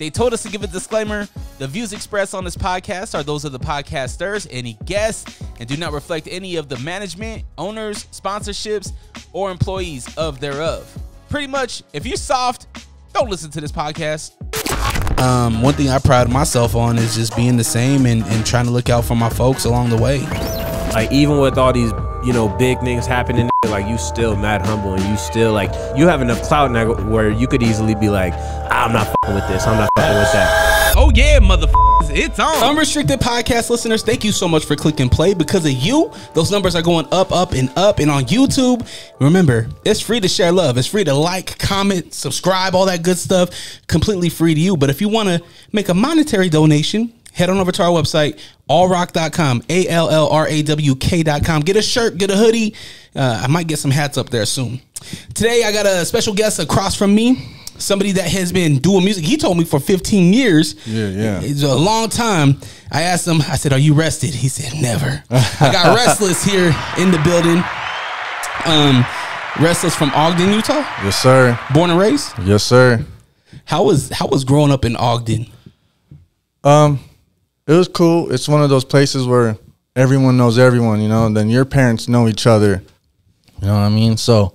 They told us to give a disclaimer. The views expressed on this podcast are those of the podcasters, any guests, and do not reflect any of the management, owners, sponsorships, or employees of thereof. Pretty much, if you're soft, don't listen to this podcast. One thing I pride myself on is just being the same and trying to look out for my folks along the way. Like, even with all these, big things happening, like, you still mad humble, and you still, like, you have enough clout now where you could easily be like, I'm not fucking with this, I'm not fucking with that. Oh yeah, motherfuckers, it's on. Unrestricted Podcast listeners, thank you so much for clicking play. Because of you, those numbers are going up, and up. And on YouTube, remember, it's free to share love. It's free to like, comment, subscribe, all that good stuff. Completely free to you. But if you want to make a monetary donation, head on over to our website, allrock.com, ALLRAWK.com. Get a shirt, get a hoodie. I might get some hats up there soon. Today, I got a special guest across from me. Somebody that has been doing music. He told me for 15 years. Yeah. It's a long time. I asked him, I said, are you rested? He said, never. I got Restlezz here in the building. Restlezz from Ogden, Utah? Yes, sir. Born and raised? Yes, sir. How was growing up in Ogden? It was cool. It's one of those places where everyone knows everyone, and then your parents know each other. You know what I mean? So,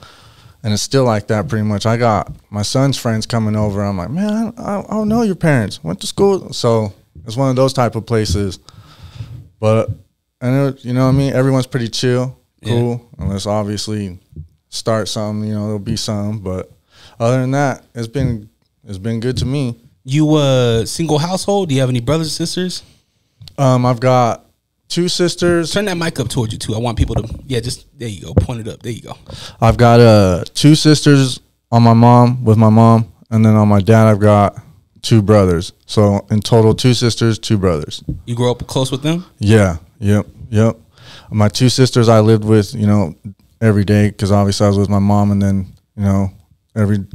and it's still like that pretty much. I got my son's friends coming over. I'm like, man, I don't know your parents. Went to school. So it's one of those type of places. But, and you know what I mean? Everyone's pretty chill, cool. Yeah. Unless obviously start something, there'll be some. But other than that, it's been good to me. You a single household? Do you have any brothers and sisters? I've got 2 sisters. Turn that mic up towards you too. I want people to, just there you go. Point it up. There you go. I've got 2 sisters with my mom, and then on my dad I've got 2 brothers. So in total, 2 sisters, 2 brothers. You grew up close with them? Yeah. Yep. My 2 sisters I lived with, every day because obviously I was with my mom, and then every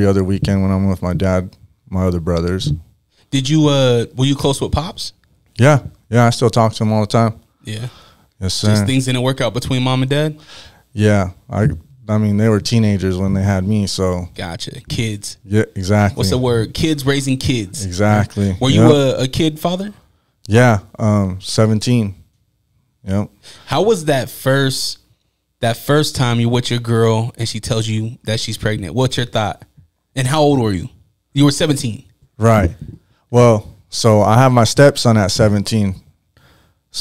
other weekend when I'm with my dad, my other brothers. Did you were you close with Pops? Yeah, I still talk to him all the time. Yeah. Yes, sir. Just things didn't work out between mom and dad? Yeah. I mean, they were teenagers when they had me, so. Gotcha. Kids. Yeah, exactly. What's the word? Kids raising kids. Exactly. Were you a kid father? Yeah, 17. Yep. How was that first time you're with your girl and she tells you that she's pregnant? What's your thought? And how old were you? You were 17. Right. Well, so I have my stepson at 17,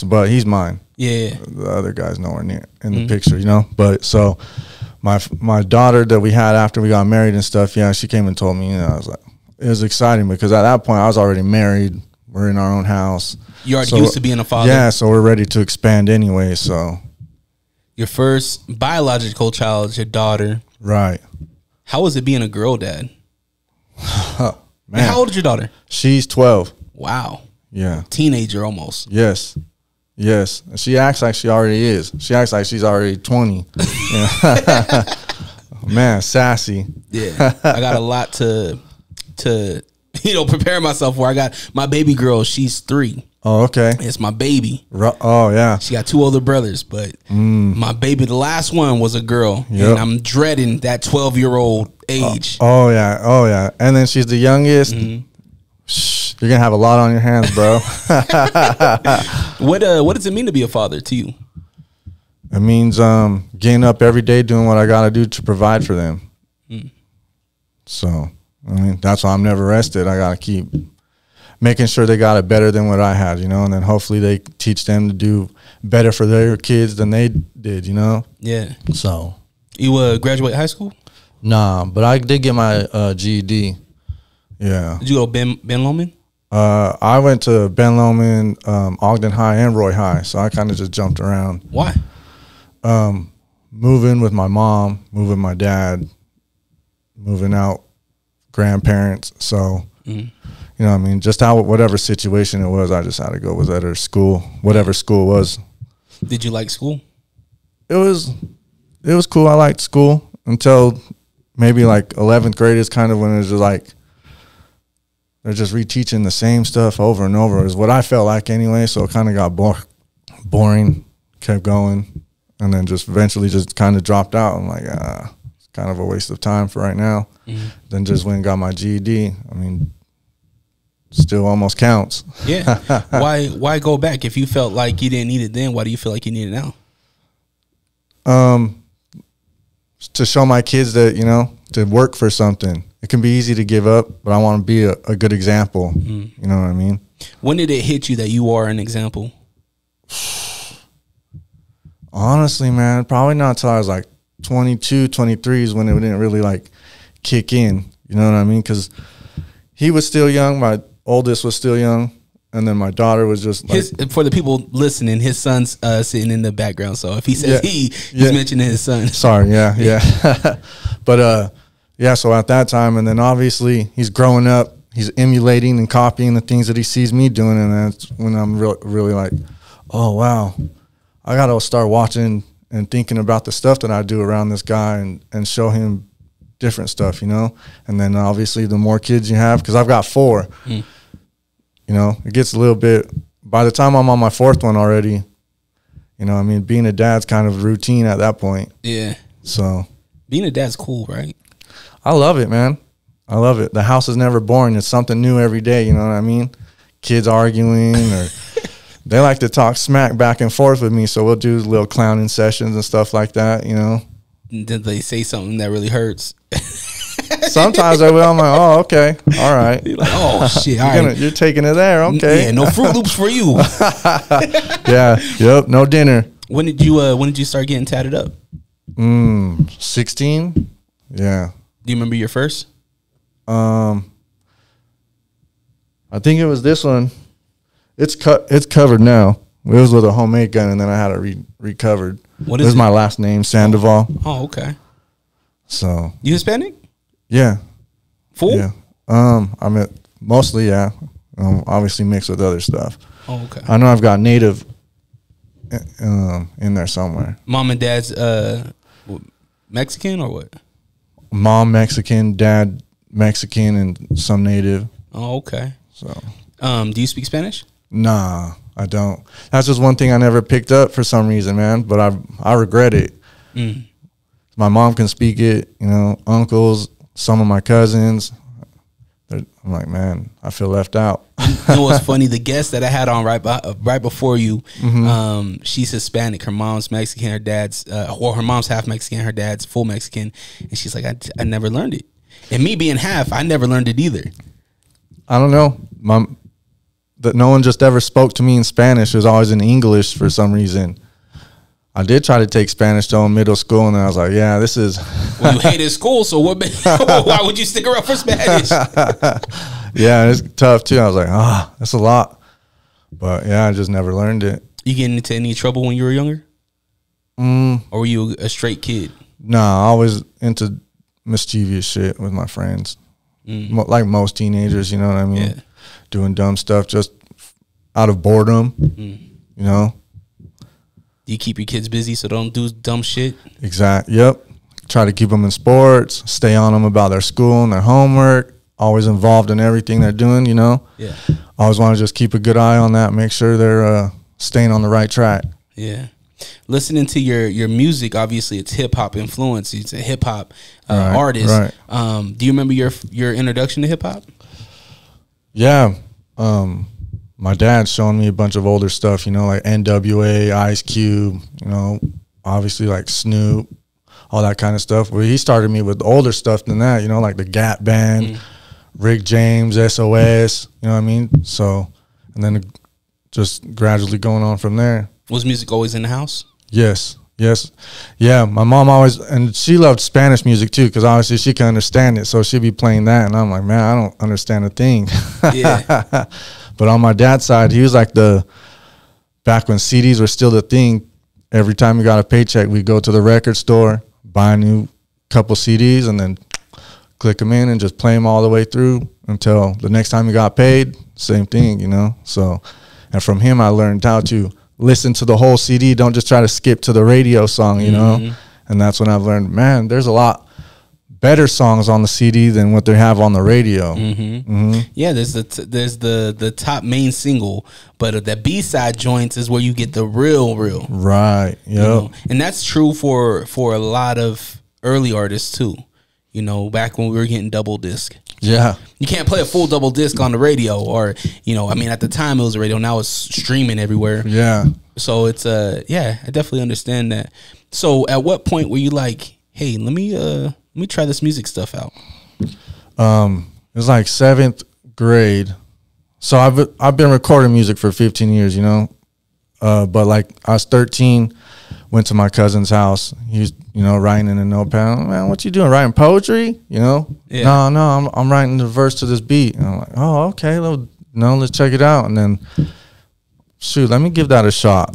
but he's mine. Yeah. The other guy's nowhere near in the picture, But so my daughter that we had after we got married and stuff, she came and told me, I was like, it was exciting because at that point I was already married. We're in our own house. You already used to being a father? Yeah, so we're ready to expand anyway, so. Your first biological child is your daughter. Right. How was it being a girl dad? Man. How old is your daughter? She's 12. Wow. Yeah. Teenager almost. Yes. She acts like she already is. She acts like she's already 20. Man, sassy. Yeah. I got a lot to prepare myself for. I got my baby girl. She's 3. Oh, okay. It's my baby. Oh, yeah. She got 2 older brothers, but my baby, the last one, was a girl. Yep. And I'm dreading that 12-year-old age. Oh, yeah. And then she's the youngest. Shh, you're going to have a lot on your hands, bro. What does it mean to be a father to you? It means getting up every day, doing what I got to do to provide for them. So, I mean, that's why I'm never rested. I got to keep making sure they got it better than what I had, and then hopefully they teach them to do better for their kids than they did, Yeah. So. You graduate high school? Nah, but I did get my GED. Yeah. Did you go Ben Lomond? I went to Ben Lomond, Ogden High, and Roy High, so I kind of just jumped around. Why? Moving with my mom, moving my dad, moving out grandparents, so... You know what I mean? Just whatever situation it was, I just had to go with that or school, whatever school was. Did you like school? It was cool. I liked school until maybe like 11th grade is kind of when it was just like they're just reteaching the same stuff over and over is what I felt like anyway. So it kind of got boring, kept going, and then just eventually just kind of dropped out. I'm like, it's kind of a waste of time for right now. Then just went and got my GED. I mean, still almost counts. Yeah. Why go back if you felt like you didn't need it then? Why do you feel like you need it now? To show my kids that, you know, to work for something. It can be easy to give up, but I want to be a good example. You know what I mean? When did it hit you that you are an example? Honestly, man, probably not until I was like 22, 23 is when it didn't really like kick in. You know what I mean? Because he was still young. My oldest was still young. And then my daughter was just like... For the people listening, his son's sitting in the background. So if he says he's mentioning his son. Sorry, yeah. But, yeah, so at that time, and then obviously he's growing up. He's emulating and copying the things that he sees me doing. And that's when I'm really like, oh, wow. I got to start watching and thinking about the stuff that I do around this guy and show him different stuff, you know? And then obviously the more kids you have, because I've got 4, you know, it gets a little bit, by the time I'm on my 4th one already, you know, I mean, being a dad's kind of routine at that point. Yeah. So. Being a dad's cool, right? I love it, man. I love it. The house is never boring. It's something new every day, you know what I mean? Kids arguing or... They like to talk smack back and forth with me, so we'll do little clowning sessions and stuff like that, you know. Did they say something that really hurts? Sometimes I will. I'm like, oh, okay, all right. You're like, oh shit, all right. You're taking it there, okay? Yeah, no Fruit Loops for you. Yeah, yep, no dinner. When did you start getting tatted up? 16. Yeah. Do you remember your first? I think it was this one. It's covered now. It was with a homemade gun, and then I had it recovered. What is this it? Is my last name, Sandoval. Oh, okay. So you Hispanic? Yeah. Full? Yeah. I'm mostly, yeah. Obviously mixed with other stuff. Oh, okay. I know I've got native in there somewhere. Mom and dad's Mexican or what? Mom Mexican, dad Mexican, and some native. Oh, okay. So do you speak Spanish? Nah, I don't. That's just one thing I never picked up for some reason, man. But I regret it. My mom can speak it, you know, uncles, some of my cousins. I'm like, man, I feel left out. You know what's funny? The guest that I had on right before you, she's Hispanic. Her mom's Mexican. Her dad's, well, her mom's half Mexican. Her dad's full Mexican. And she's like, I never learned it. And me being half, I never learned it either. I don't know. That no one just ever spoke to me in Spanish. It was always in English for some reason. I did try to take Spanish though in middle school, and I was like, yeah, this is... Well, you hated school, so why would you stick around for Spanish? Yeah, it's tough too. I was like, that's a lot. But yeah, I just never learned it. You getting into any trouble when you were younger? Or were you a straight kid? Nah, I was into mischievous shit with my friends. Like most teenagers, you know what I mean? Yeah. Doing dumb stuff just out of boredom, you know? Do you keep your kids busy so they don't do dumb shit? Exactly. Yep. Try to keep them in sports, stay on them about their school and their homework, always involved in everything they're doing, you know? Yeah. Always want to just keep a good eye on that, make sure they're staying on the right track. Yeah. Listening to your music, obviously it's hip hop influence. It's a hip hop artist. Right. Do you remember your introduction to hip hop? Yeah. My dad's showing me a bunch of older stuff, you know, like NWA, Ice Cube, you know, obviously like Snoop, all that kind of stuff. Well, he started me with older stuff than that, you know, like the Gap Band, Rick James, SOS, you know what I mean? So, and then just gradually going on from there. Was music always in the house? Yes. Yeah, my mom always, and she loved Spanish music too, because obviously she can understand it, so she'd be playing that, and I'm like, man, I don't understand a thing. Yeah. But on my dad's side, he was like back when CDs were still the thing, every time we got a paycheck, we'd go to the record store, buy a new couple CDs, and then click them in and just play them all the way through until the next time we got paid, same thing, you know? So, and from him, I learned how to listen to the whole CD. Don't just try to skip to the radio song, you know? And that's when I've learned, man, there's a lot better songs on the CD than what they have on the radio. Yeah, there's the top main single, but the B-side joints is where you get the real. Right. Yeah. You know? And that's true for a lot of early artists too. You know, back when we were getting double disc. Yeah. You can't play a full double disc on the radio, or I mean, at the time it was a radio. Now it's streaming everywhere. Yeah. So it's yeah, I definitely understand that. So at what point were you like, hey, let me try this music stuff out? It was like 7th grade. So I've been recording music for 15 years, but like I was 13, went to my cousin's house. He was, writing in a notepad. Man, what you doing? Writing poetry? Yeah. No, I'm writing the verse to this beat. And I'm like, oh, okay, let's check it out. And then, shoot, let me give that a shot.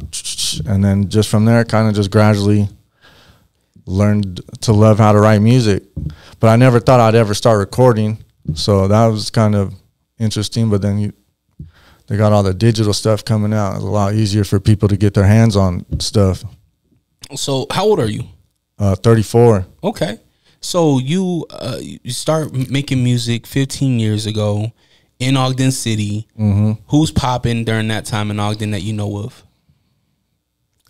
And then just from there, kind of just gradually learned to love how to write music. But I never thought I'd ever start recording. So that was kind of interesting. But then they got all the digital stuff coming out. It's a lot easier for people to get their hands on stuff. So how old are you? 34. Okay. So you start making music 15 years ago in Ogden City. Mm-hmm. Who's popping during that time in Ogden that you know of?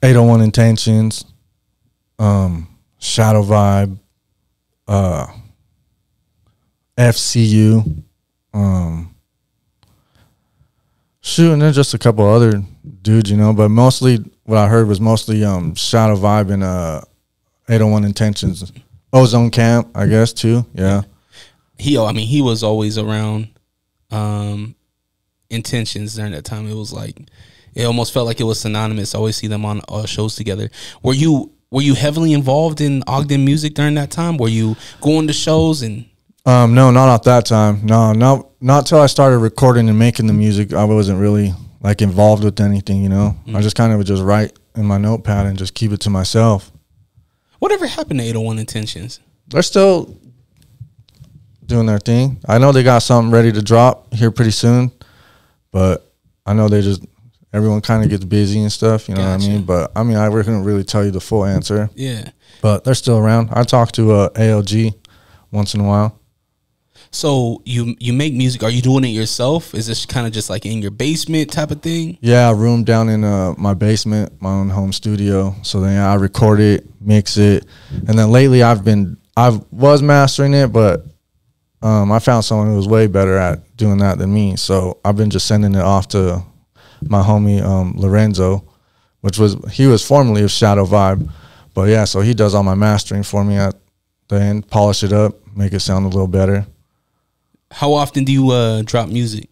801 Intentions, Shadow Vibe, FCU, and then just a couple other dudes, but mostly what I heard was mostly Shadow Vibe and 801 Intentions, Ozone Camp, I guess too. Yeah. He was always around Intentions during that time. It was like, it almost felt like it was synonymous. I always see them on shows together. Were you heavily involved in Ogden music during that time? Were you going to shows and? No, not at that time. No, not till I started recording and making the music. I wasn't really like involved with anything, Mm-hmm. I just kind of would just write in my notepad and just keep it to myself. Whatever happened to 801 Intentions? They're still doing their thing. I know they got something ready to drop here pretty soon, but I know everyone kind of gets busy and stuff, what I mean? But I couldn't really tell you the full answer. Yeah. But they're still around. I talk to ALG once in a while. So you make music. Are you doing it yourself? Is this kind of just like in your basement type of thing? Yeah, a room down in my basement, my own home studio. So then I record it, mix it, and then lately I was mastering it, but I found someone who was way better at doing that than me. So I've been just sending it off to my homie Lorenzo, he was formerly of Shadow Vibe, but yeah, so he does all my mastering for me at the end, polish it up, make it sound a little better. How often do you drop music?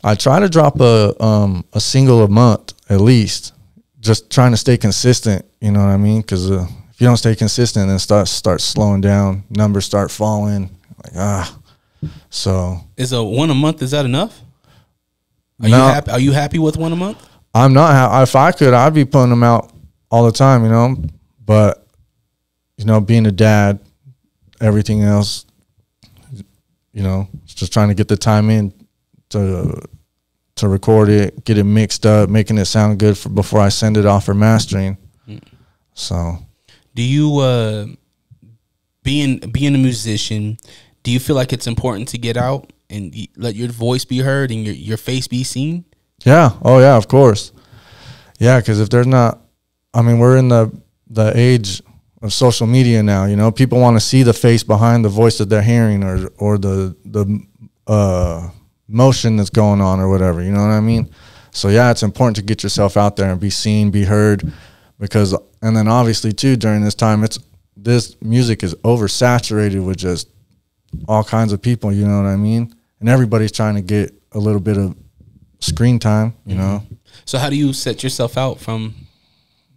I try to drop a single a month at least, just trying to stay consistent. You know what I mean? Because if you don't stay consistent, then start slowing down, numbers start falling. So is one a month? Is that enough? Are you happy with one a month? I'm not. If I could, I'd be putting them out all the time. But being a dad, everything else. Just trying to get the time in to record it, get it mixed up, making it sound good before I send it off for mastering. So, do you being a musician, do you feel like it's important to get out and let your voice be heard and your face be seen? Yeah. Oh yeah, of course. Yeah, because if there's not, we're in the age of social media now. People want to see the face behind the voice that they're hearing, or the motion that's going on, or whatever. You know what I mean? So yeah, it's important to get yourself out there and be seen, be heard, and then obviously too, during this time, this music is oversaturated with just all kinds of people. You know what I mean? And everybody's trying to get a little bit of screen time. So how do you set yourself out from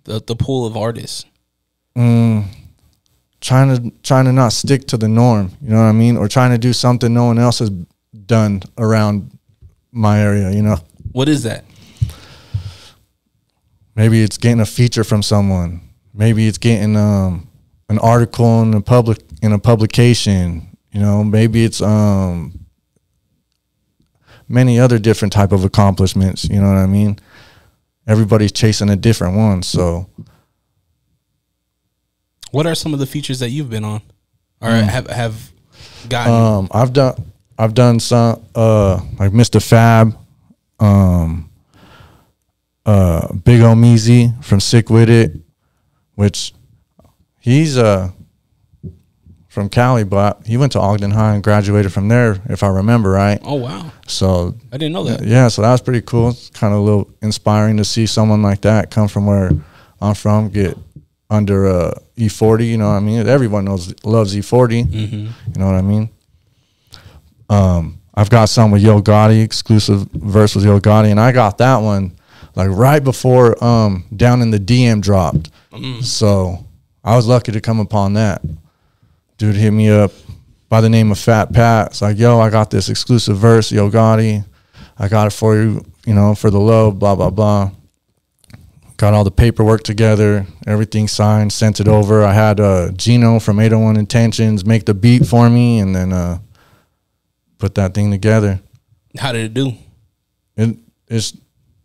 the pool of artists? Trying to not stick to the norm, you know what I mean? Or trying to do something no one else has done around my area, What is that? Maybe it's getting a feature from someone. Maybe it's getting an article in a publication, maybe it's many other different type of accomplishments, you know what I mean? Everybody's chasing a different one, so. What are some of the features that you've been on, or have gotten? I've done some like Mr. Fab, Big Omeezy from Sick With It, which he's from from Cali, but he went to Ogden High and graduated from there, if I remember right. Oh, wow. So I didn't know that. Yeah, so that was pretty cool. It's kind of a little inspiring to see someone like that come from where I'm from, get under E40, you know what I mean? Everyone loves E40, you know what I mean? I've got some with Yo Gotti, exclusive verse with Yo Gotti, and I got that one like right before Down in the DM dropped. So I was lucky to come upon that. Dude hit me up by the name of Fat Pat. It's like, yo, I got this exclusive verse, Yo Gotti. I got it for you, you know, for the low, blah, blah, blah. Got all the paperwork together, everything signed, sent it over. I had Gino from 801 Intentions make the beat for me, and then put that thing together. How did it do? It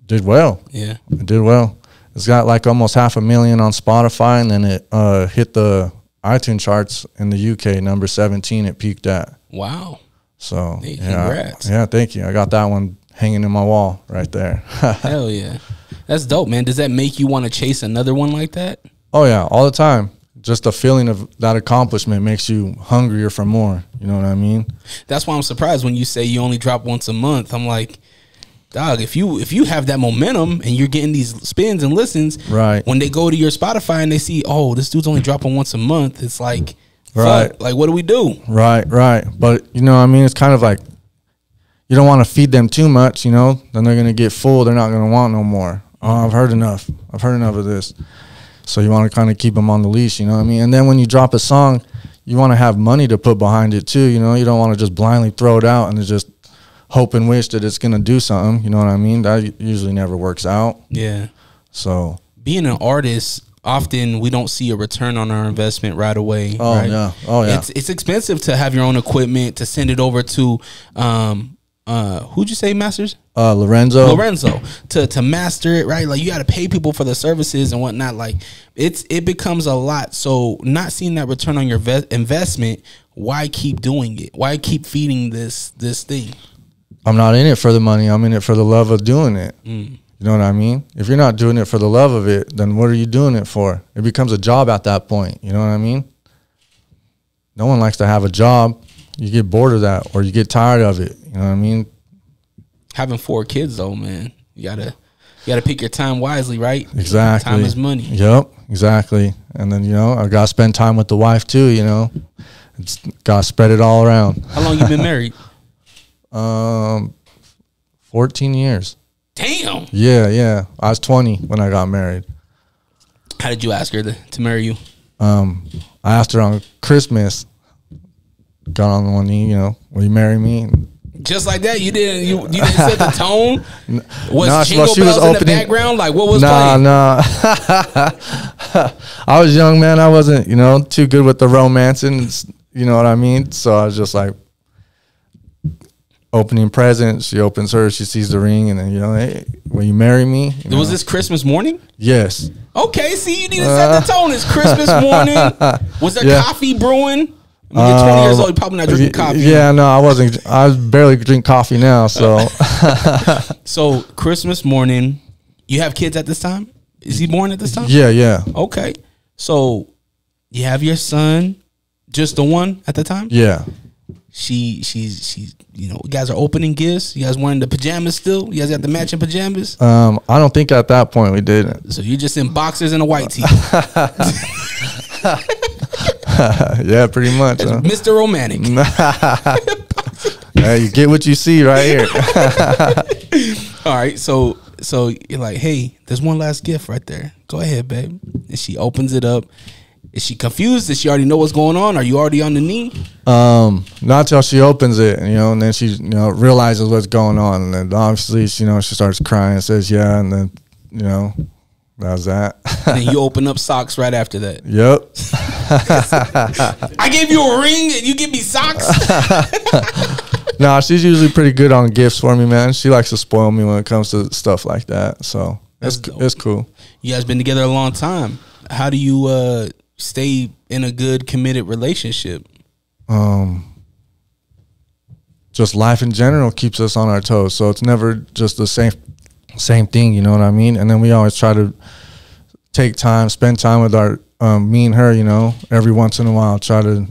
did well. Yeah. It did well. It's got like almost 500,000 on Spotify, and then it hit the iTunes charts in the UK, number 17 it peaked at. Wow. So, hey, congrats. Yeah, thank you. I got that one hanging in my wall right there. Hell yeah. That's dope, man. Does that make you want to chase another one like that? Oh, yeah, all the time. Just a feeling of that accomplishment makes you hungrier for more. You know what I mean? That's why I'm surprised when you say you only drop once a month. I'm like, dog, if you have that momentum and you're getting these spins and listens, right? When they go to your Spotify and they see, oh, this dude's only dropping once a month, it's like, right? Fuck, like, what do we do? Right. But you know what I mean? It's kind of like you don't want to feed them too much, you know? Then they're gonna get full. They're not gonna want no more. Oh, I've heard enough. I've heard enough of this. So you want to kind of keep them on the leash, you know what I mean? And then when you drop a song, you want to have money to put behind it too, you know? You don't want to just blindly throw it out and just hope and wish that it's going to do something, you know what I mean? That usually never works out. Yeah. So being an artist, often we don't see a return on our investment right away. Oh, right? yeah. Oh, yeah. It's expensive to have your own equipment, to send it over to, who'd you say masters? Lorenzo to master it, right? Like you got to pay people for the services and whatnot. Like it becomes a lot. So not seeing that return on your investment, why keep doing it? Why keep feeding this thing? I'm not in it for the money. I'm in it for the love of doing it. You know what I mean? If you're not doing it for the love of it, then what are you doing it for? It becomes a job at that point. You know what I mean? No one likes to have a job. You get bored of that or you get tired of it. You know what I mean? Having 4 kids though, man, you gotta pick your time wisely, right? Exactly. Time is money. Yep, exactly. And then, you know, I gotta spend time with the wife too, you know. It's gotta spread it all around. How long you been married? 14 years. Damn. Yeah. I was 20 when I got married. How did you ask her to marry you? I asked her on Christmas. Got on one knee, you know, will you marry me? Just like that, you didn't set the tone. Was Jingle bells in the background? Like what was playing? Nah. I was young, man. I wasn't, you know, too good with the romancing. You know what I mean? So I was just like opening presents. She opens hers. She sees the ring, and then, you know, hey, will you marry me? Was this Christmas morning? Yes. Okay. See, you need to set the tone. It's Christmas morning. Was there coffee brewing? I mean, you're 20 years old, you're probably not drinking coffee. Yeah, no, I wasn't. I barely drink coffee now, so. So, Christmas morning, you have kids at this time? Is he born at this time? Yeah. Okay. So, you have your son, just the one at the time? Yeah. She's you know, you guys are opening gifts. You guys wearing the pajamas still? You guys got the matching pajamas? I don't think at that point we did. So, you're just in boxers and a white tee. Yeah, pretty much. Mr. Romantic. Hey, you get what you see right here. All right, so you're like, hey, there's one last gift right there. Go ahead, babe. And she opens it up. Is she confused? Does she already know what's going on? Are you already on the knee? Not till she opens it, you know, and then she, you know, realizes what's going on, and then obviously, you know, she starts crying, says yeah, and then, you know, that was that. And then you open up socks right after that. Yep. I gave you a ring and you give me socks? Nah, she's usually pretty good on gifts for me, man. She likes to spoil me when it comes to stuff like that. So it's cool. You guys been together a long time. How do you stay in a good, committed relationship? Just life in general keeps us on our toes. So it's never just the same thing, you know what I mean? And then we always try to take time, spend time with our me and her, you know, every once in a while, try to,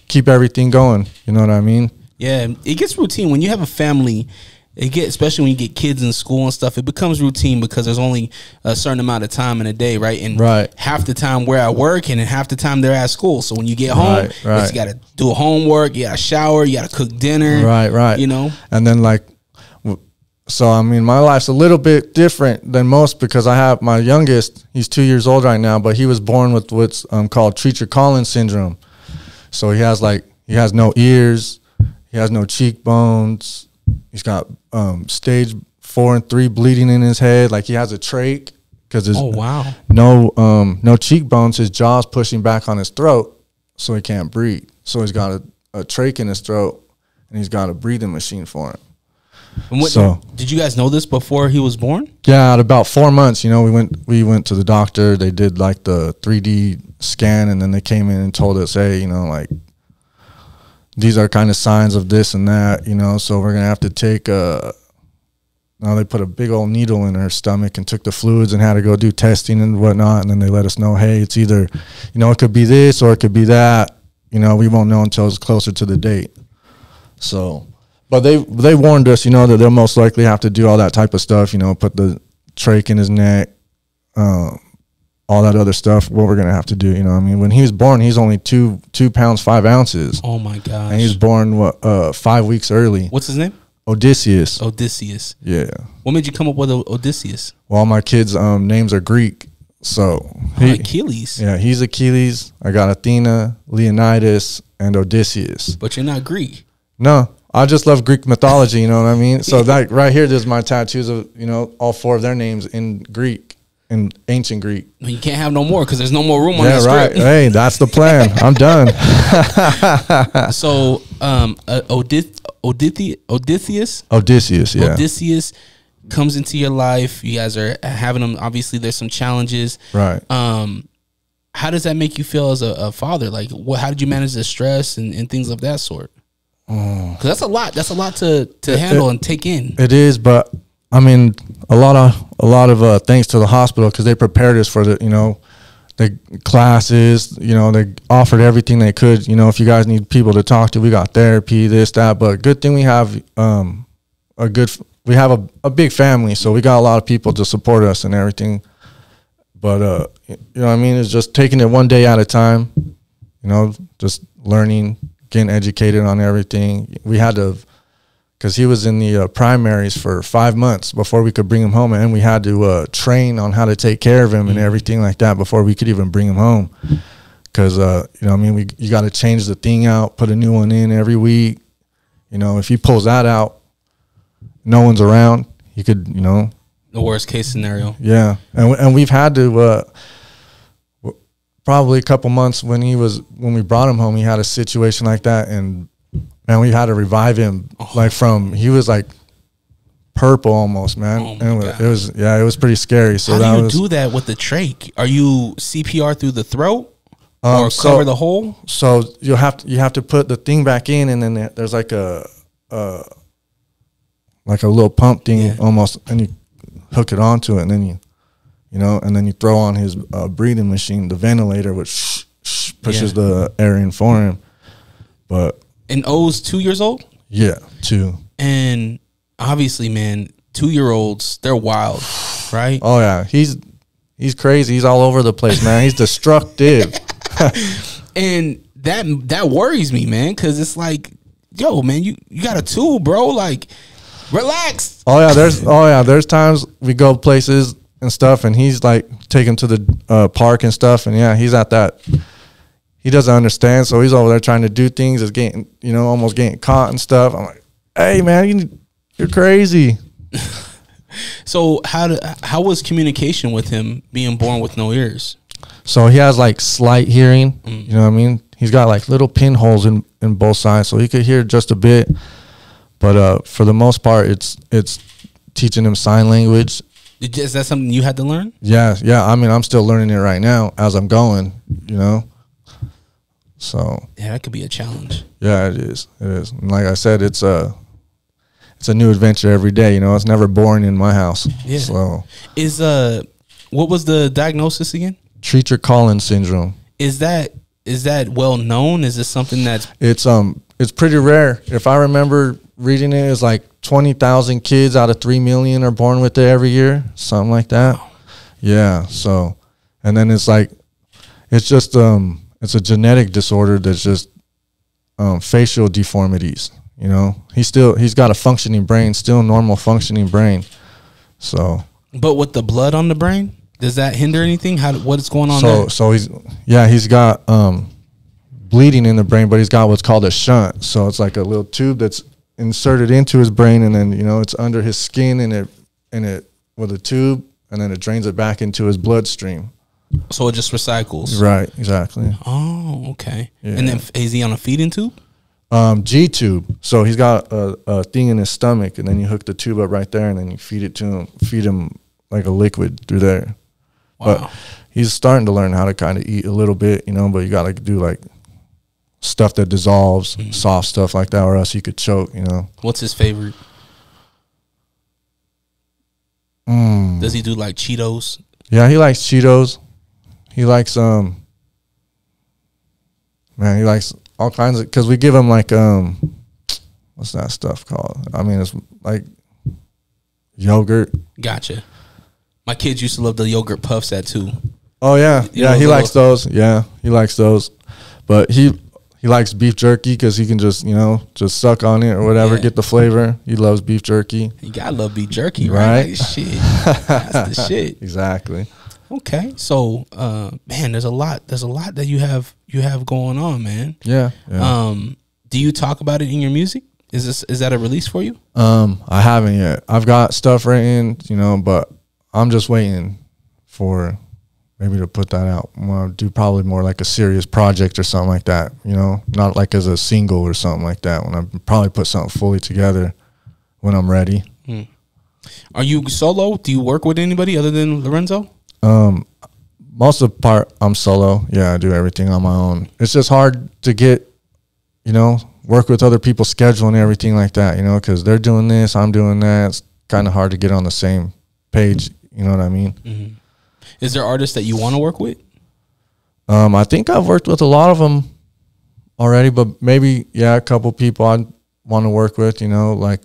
keep everything going. You know what I mean? Yeah, it gets routine when you have a family. Especially when you get kids in school and stuff, it becomes routine because there's only a certain amount of time in a day, right? And half the time we're at work and then half the time they're at school. So when you get home, you got to do homework, you got to shower, you got to cook dinner. Right. You know? And then so, I mean, my life's a little bit different than most because I have my youngest, he's 2 years old right now, but he was born with what's called Treacher-Collins syndrome. So he has no ears, he has no cheekbones. He's got stage 4 and 3 bleeding in his head. Like he has a trach because there's no cheekbones. His jaw's pushing back on his throat, so he can't breathe. So he's got a trach in his throat, and he's got a breathing machine for him. And did you guys know this before he was born? Yeah, at about 4 months, we went to the doctor. They did like the 3D scan, and then they came in and told us, hey, these are kind of signs of this and that, so we're going to have to take they put a big old needle in her stomach and took the fluids and had to go do testing and whatnot. And then they let us know, hey, it's either, it could be this or it could be that. We won't know until it's closer to the date. So, but they warned us, that they'll most likely have to do all that type of stuff, put the trach in his neck, all that other stuff, what we're going to have to do, when he was born, he's only 2 pounds, 5 ounces. Oh my gosh. And he's born 5 weeks early. What's his name? Odysseus. Yeah. What made you come up with Odysseus? Well, all my kids' names are Greek. So Achilles. Yeah, he's Achilles. I got Athena, Leonidas, and Odysseus. But you're not Greek. No. I just love Greek mythology, you know what I mean? So that right here, there's my tattoos of, all 4 of their names in Greek. In ancient Greek. You can't have no more because there's no more room on that script. Hey, that's the plan. I'm done. So, Odysseus. Yeah. Odysseus comes into your life. You guys are having them. Obviously, there's some challenges. Right. How does that make you feel as a father? Like, how did you manage the stress and things of that sort? Because that's a lot. That's a lot to handle and take in. It is, but I mean, a lot of thanks to the hospital because they prepared us for the classes. They offered everything they could. If you guys need people to talk to, we got therapy, this, that. But good thing we have a big family, so we got a lot of people to support us and everything. But it's just taking it one day at a time. Just learning, getting educated on everything. We had to. Because he was in the primaries for 5 months before we could bring him home, and we had to train on how to take care of him and everything like that before we could even bring him home. Because you got to change the thing out, put a new one in every week. If he pulls that out, no one's around. He could, the worst case scenario. Yeah, and we've had to probably a couple months when we brought him home, he had a situation like that, and. Man, we had to revive him he was like purple almost, man. And it was pretty scary. So how do you do that with the trach? Are you CPR through the throat or cover the hole? So you have to put the thing back in, and then there's like a little pump thing almost, and you hook it onto it, and then and then you throw on his breathing machine, the ventilator, which pushes the air in for him. But and O's 2 years old? Yeah, 2. And obviously, man, 2-year-olds, they're wild, right? Oh yeah, he's crazy. He's all over the place, man. He's destructive. And that worries me, man, because it's like, yo, man, you got a 2, bro. Like, relax. There's times we go places and stuff, and he's like take him to the park and stuff, and he's at that. He doesn't understand, so he's over there trying to do things. Is getting, almost getting caught and stuff. I'm like, hey, man, you're crazy. So how was communication with him being born with no ears? So he has like slight hearing. You know what I mean? He's got like little pinholes in both sides, so he could hear just a bit. But for the most part, it's teaching him sign language. Is that something you had to learn? Yeah. I mean, I'm still learning it right now as I'm going. So yeah, that could be a challenge. Yeah, it is. And like I said, it's a new adventure every day. It's never boring in my house. Yeah. So what was the diagnosis again? Treacher-Collins syndrome. Is that is that well known? Is this something that's it's pretty rare. If I remember reading it, it's like 20,000 kids out of 3 million are born with it every year, something like that. Wow. Yeah. So, and then it's like, it's just it's a genetic disorder that's just facial deformities. You know, he's got a functioning brain, still normal functioning brain. So, but with the blood on the brain, does that hinder anything? What is going on there? So he's got bleeding in the brain, but he's got what's called a shunt. So it's like a little tube that's inserted into his brain, and then it's under his skin, and it with a tube, and then it drains it back into his bloodstream. So it just recycles. Right, exactly. Oh, okay. Yeah. And then is he on a feeding tube? G tube. So he's got a thing in his stomach, and then you hook the tube up right there, and then you feed him like a liquid through there. Wow. But he's starting to learn how to kind of eat a little bit, but you got to do like stuff that dissolves, soft stuff like that, or else he could choke, What's his favorite? Does he do like Cheetos? Yeah, he likes Cheetos. He likes he likes all kinds of, because we give him like what's that stuff called? I mean, it's like yogurt. Gotcha. My kids used to love the yogurt puffs at too. Oh yeah, he likes those. Yeah, he likes those, but he likes beef jerky because he can just just suck on it or whatever, get the flavor. He loves beef jerky. You gotta love beef jerky, right? Like, shit, that's the shit. Exactly. Okay, so man, there's a lot that you have going on, man. Yeah. Do you talk about it in your music? Is that a release for you? I haven't yet. I've got stuff written, but I'm just waiting for maybe to put that out. I'm gonna do probably more like a serious project or something like that, not like as a single or something like that. When I probably put something fully together when I'm ready. Are you solo? Do you work with anybody other than Lorenzo? Most of the part I'm solo. Yeah, I do everything on my own. It's just hard to get, work with other people's schedule and everything like that, because they're doing this, I'm doing that. It's kind of hard to get on the same page. You know what I mean? Mm-hmm. Is there artists that you want to work with? I think I've worked with a lot of them already, but maybe, a couple people I want to work with, like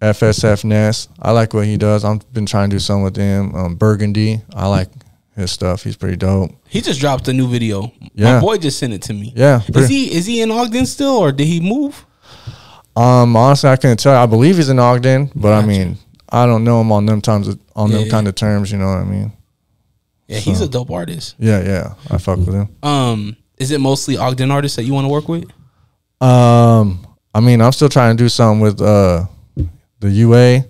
FSF Ness. I like what he does. I've been trying to do something with him. Burgundy. I like his stuff. He's pretty dope. He just dropped a new video. Yeah. My boy just sent it to me. Yeah. Is he in Ogden still, or did he move? Honestly, I can't tell you. I believe he's in Ogden, but gotcha. I mean, I don't know him on them kind of terms. You know what I mean? Yeah, he's a dope artist. Yeah. I fuck with him. Is it mostly Ogden artists that you want to work with? I mean, I'm still trying to do something with the UA.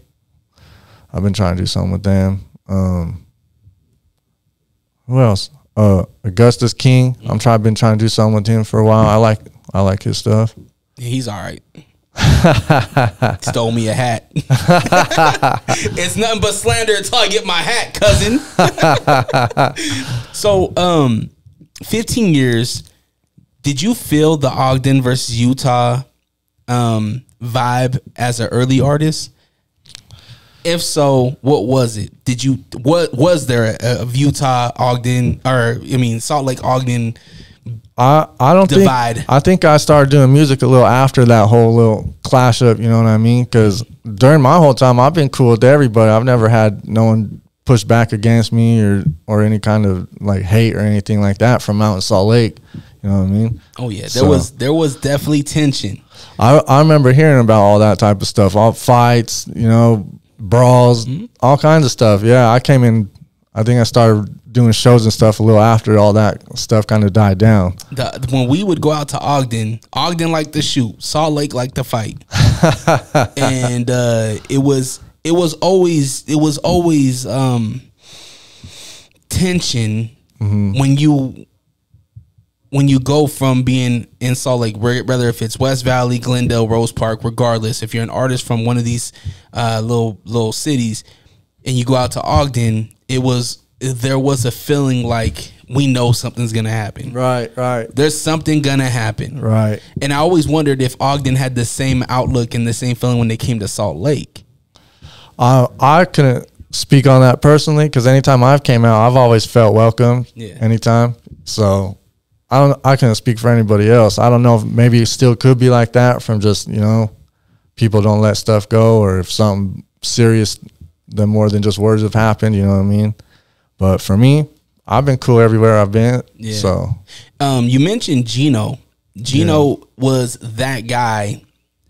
I've been trying to do something with them. Who else? Augustus King. I've been trying to do something with him for a while. I like his stuff. He's all right. Stole me a hat. It's nothing but slander until I get my hat, cousin. So 15 years, did you feel the Ogden versus Utah vibe as an early artist? If so, what was it? What was there a Utah Ogden, or Salt Lake Ogden I don't divide? I think I started doing music a little after that whole little clash up, you know what I mean? Because during my whole time, I've been cool with everybody. I've never had no one push back against me or any kind of like hate or anything like that from out in Salt Lake. You know what I mean? Oh yeah, there was definitely tension. I remember hearing about all that type of stuff, all fights, brawls, all kinds of stuff. Yeah, I came in. I think I started doing shows and stuff a little after all that stuff kind of died down. When we would go out to Ogden liked to shoot, Salt Lake liked to fight, and it was always tension when you go from being in Salt Lake, whether if it's West Valley, Glendale, Rose Park, regardless, if you're an artist from one of these little cities, and you go out to Ogden, there was a feeling like we know something's gonna happen. Right. There's something gonna happen. Right. And I always wondered if Ogden had the same outlook and the same feeling when they came to Salt Lake. I couldn't speak on that personally because anytime I've came out, I've always felt welcome. Yeah. Anytime. So I can't speak for anybody else. I don't know if maybe it still could be like that from just, you know, people don't let stuff go, or if something serious than more than just words have happened, you know what I mean? But for me, I've been cool everywhere I've been. Yeah. So you mentioned Gino. Gino was that guy.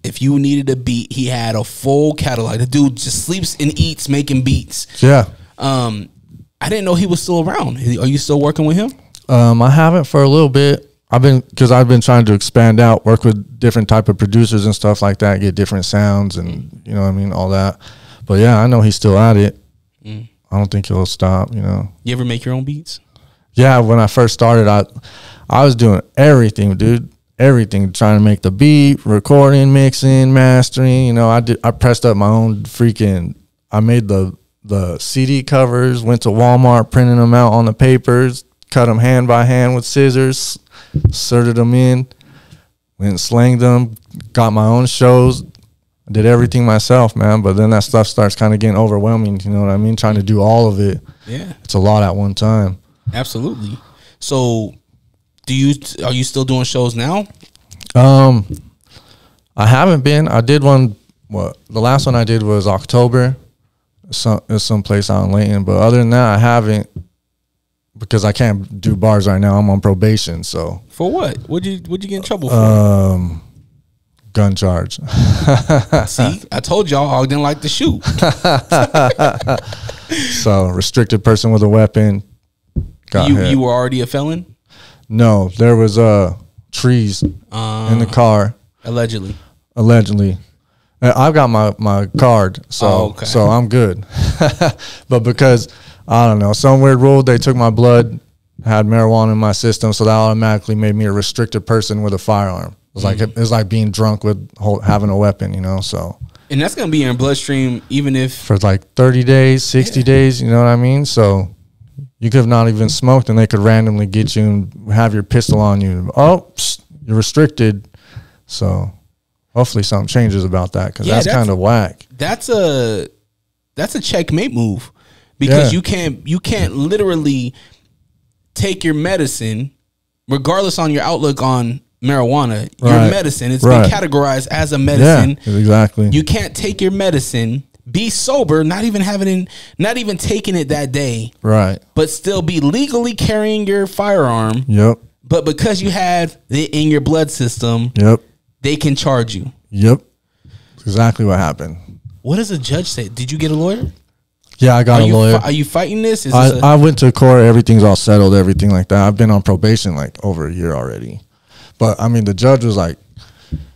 If you needed a beat, he had a full catalog. The dude just sleeps and eats making beats. Yeah. I didn't know he was still around. Are you still working with him? I haven't for a little bit. I've been trying to expand out, work with different type of producers and stuff like that, get different sounds and you know what I mean, all that. But yeah, I know he's still at it. I don't think he'll stop, you know. You ever make your own beats? Yeah, when I first started, I was doing everything, dude. Everything, trying to make the beat, recording, mixing, mastering. You know, I pressed up my own I made the CD covers, went to Walmart, printed them out on the papers, cut them hand by hand with scissors, inserted them in, went and slanged them, got my own shows, did everything myself, man. But then that stuff starts kind of getting overwhelming, you know what I mean? Trying to do all of it. Yeah. It's a lot at one time. Absolutely. So are you still doing shows now? I haven't been. I did one. The last one I did was October. It's someplace out in Layton. But other than that, I haven't, because I can't do bars right now. I'm on probation. So for what? What'd you get in trouble for? Gun charge. See, I told y'all I didn't like to shoot. So restricted person with a weapon. You were already a felon? No, there was trees in the car. Allegedly. I've got my card, so so I'm good. But because I don't know, some weird rule, they took my blood, had marijuana in my system, so that automatically made me a restricted person with a firearm. It's like being drunk with having a weapon, you know. So and that's gonna be in your bloodstream even if for like 30 days, 60 days, you know what I mean? So you could have not even smoked, and they could randomly get you and have your pistol on you. Oh, you're restricted. So hopefully something changes about that, because that's kind of whack. That's a checkmate move, because you can't literally take your medicine, regardless on your outlook on marijuana. Your medicine, it's been categorized as a medicine. Yeah, exactly. You can't take your medicine, be sober, not even taking it that day, right? But still be legally carrying your firearm. Yep. But because you have it in your blood system, yep, they can charge you. Yep. That's exactly what happened. What does a judge say? Did you get a lawyer? Yeah, I got a lawyer. Are you fighting this? I went to court. Everything's all settled, everything like that. I've been on probation like over a year already. But, I mean, the judge was like,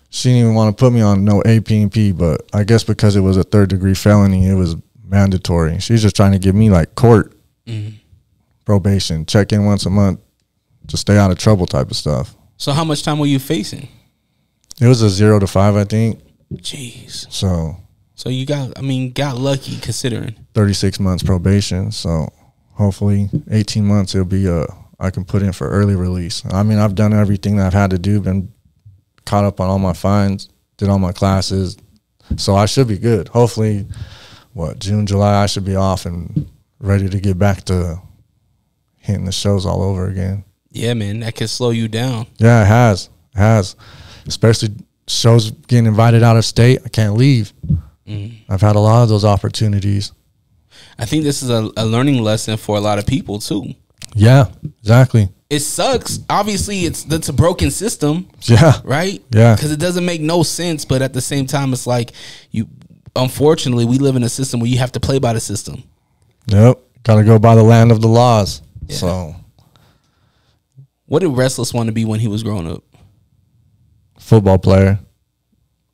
she didn't even want to put me on no AP&P, but I guess because it was a third-degree felony, it was mandatory. She's just trying to give me, like, court probation, check in once a month, to stay out of trouble type of stuff. So how much time were you facing? It was a 0 to 5, I think. Jeez. So you got lucky considering. 36 months probation, so hopefully 18 months it'll be I can put in for early release. I mean, I've done everything that I've had to do, been caught up on all my fines, did all my classes, so I should be good. Hopefully, June, July, I should be off and ready to get back to hitting the shows all over again. Yeah, man, that could slow you down. Yeah, it has. Especially shows getting invited out of state. I can't leave. I've had a lot of those opportunities. I think this is a learning lesson for a lot of people too. Yeah, exactly. It sucks. Obviously, that's a broken system. Yeah. Right? Yeah. Because it doesn't make no sense, but at the same time, it's like unfortunately, we live in a system where you have to play by the system. Yep. Got to go by the land of the laws. Yeah. So. What did Restlezz want to be when he was growing up? Football player.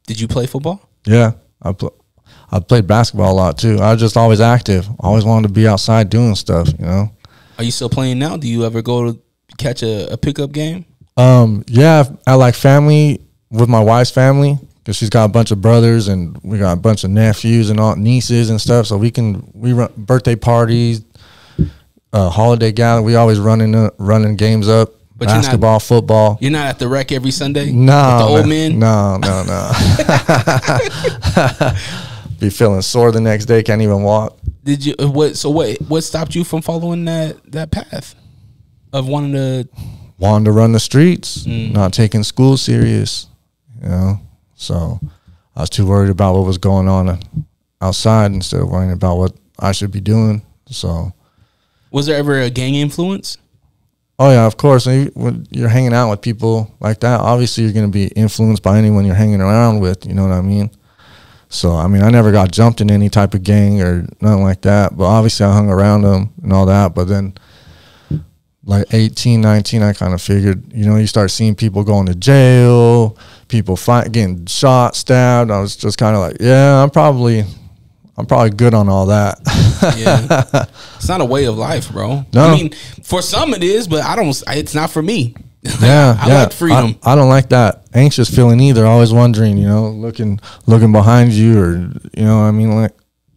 Did you play football? Yeah. I played basketball a lot too. I was just always active. Always wanted to be outside doing stuff, you know. Are you still playing now? Do you ever go to catch a pickup game? Yeah, I like family, with my wife's family, because she's got a bunch of brothers and we got a bunch of nephews and all nieces and stuff. So we run birthday parties, holiday gathering. We always running games up. But basketball, football. You're not at the rec every Sunday? No. With the old men? No. Be feeling sore the next day, can't even walk. Did you what stopped you from following that path of wanting to run the streets, not taking school serious, you know? So I was too worried about what was going on outside instead of worrying about what I should be doing. So was there ever a gang influence? Oh yeah, of course. When you're hanging out with people like that, obviously you're going to be influenced by anyone you're hanging around with, you know what I mean? So, I mean, I never got jumped in any type of gang or nothing like that, but obviously I hung around them and all that. But then, like 18, 19, I kind of figured, you know, you start seeing people going to jail, people getting shot, stabbed. I was just kind of like, yeah, I'm probably good on all that. Yeah, it's not a way of life, bro. No. I mean, for some it is, but it's not for me. Yeah, I like freedom. I don't like that anxious feeling either. Always wondering, you know, looking behind you, or you know, I mean, like,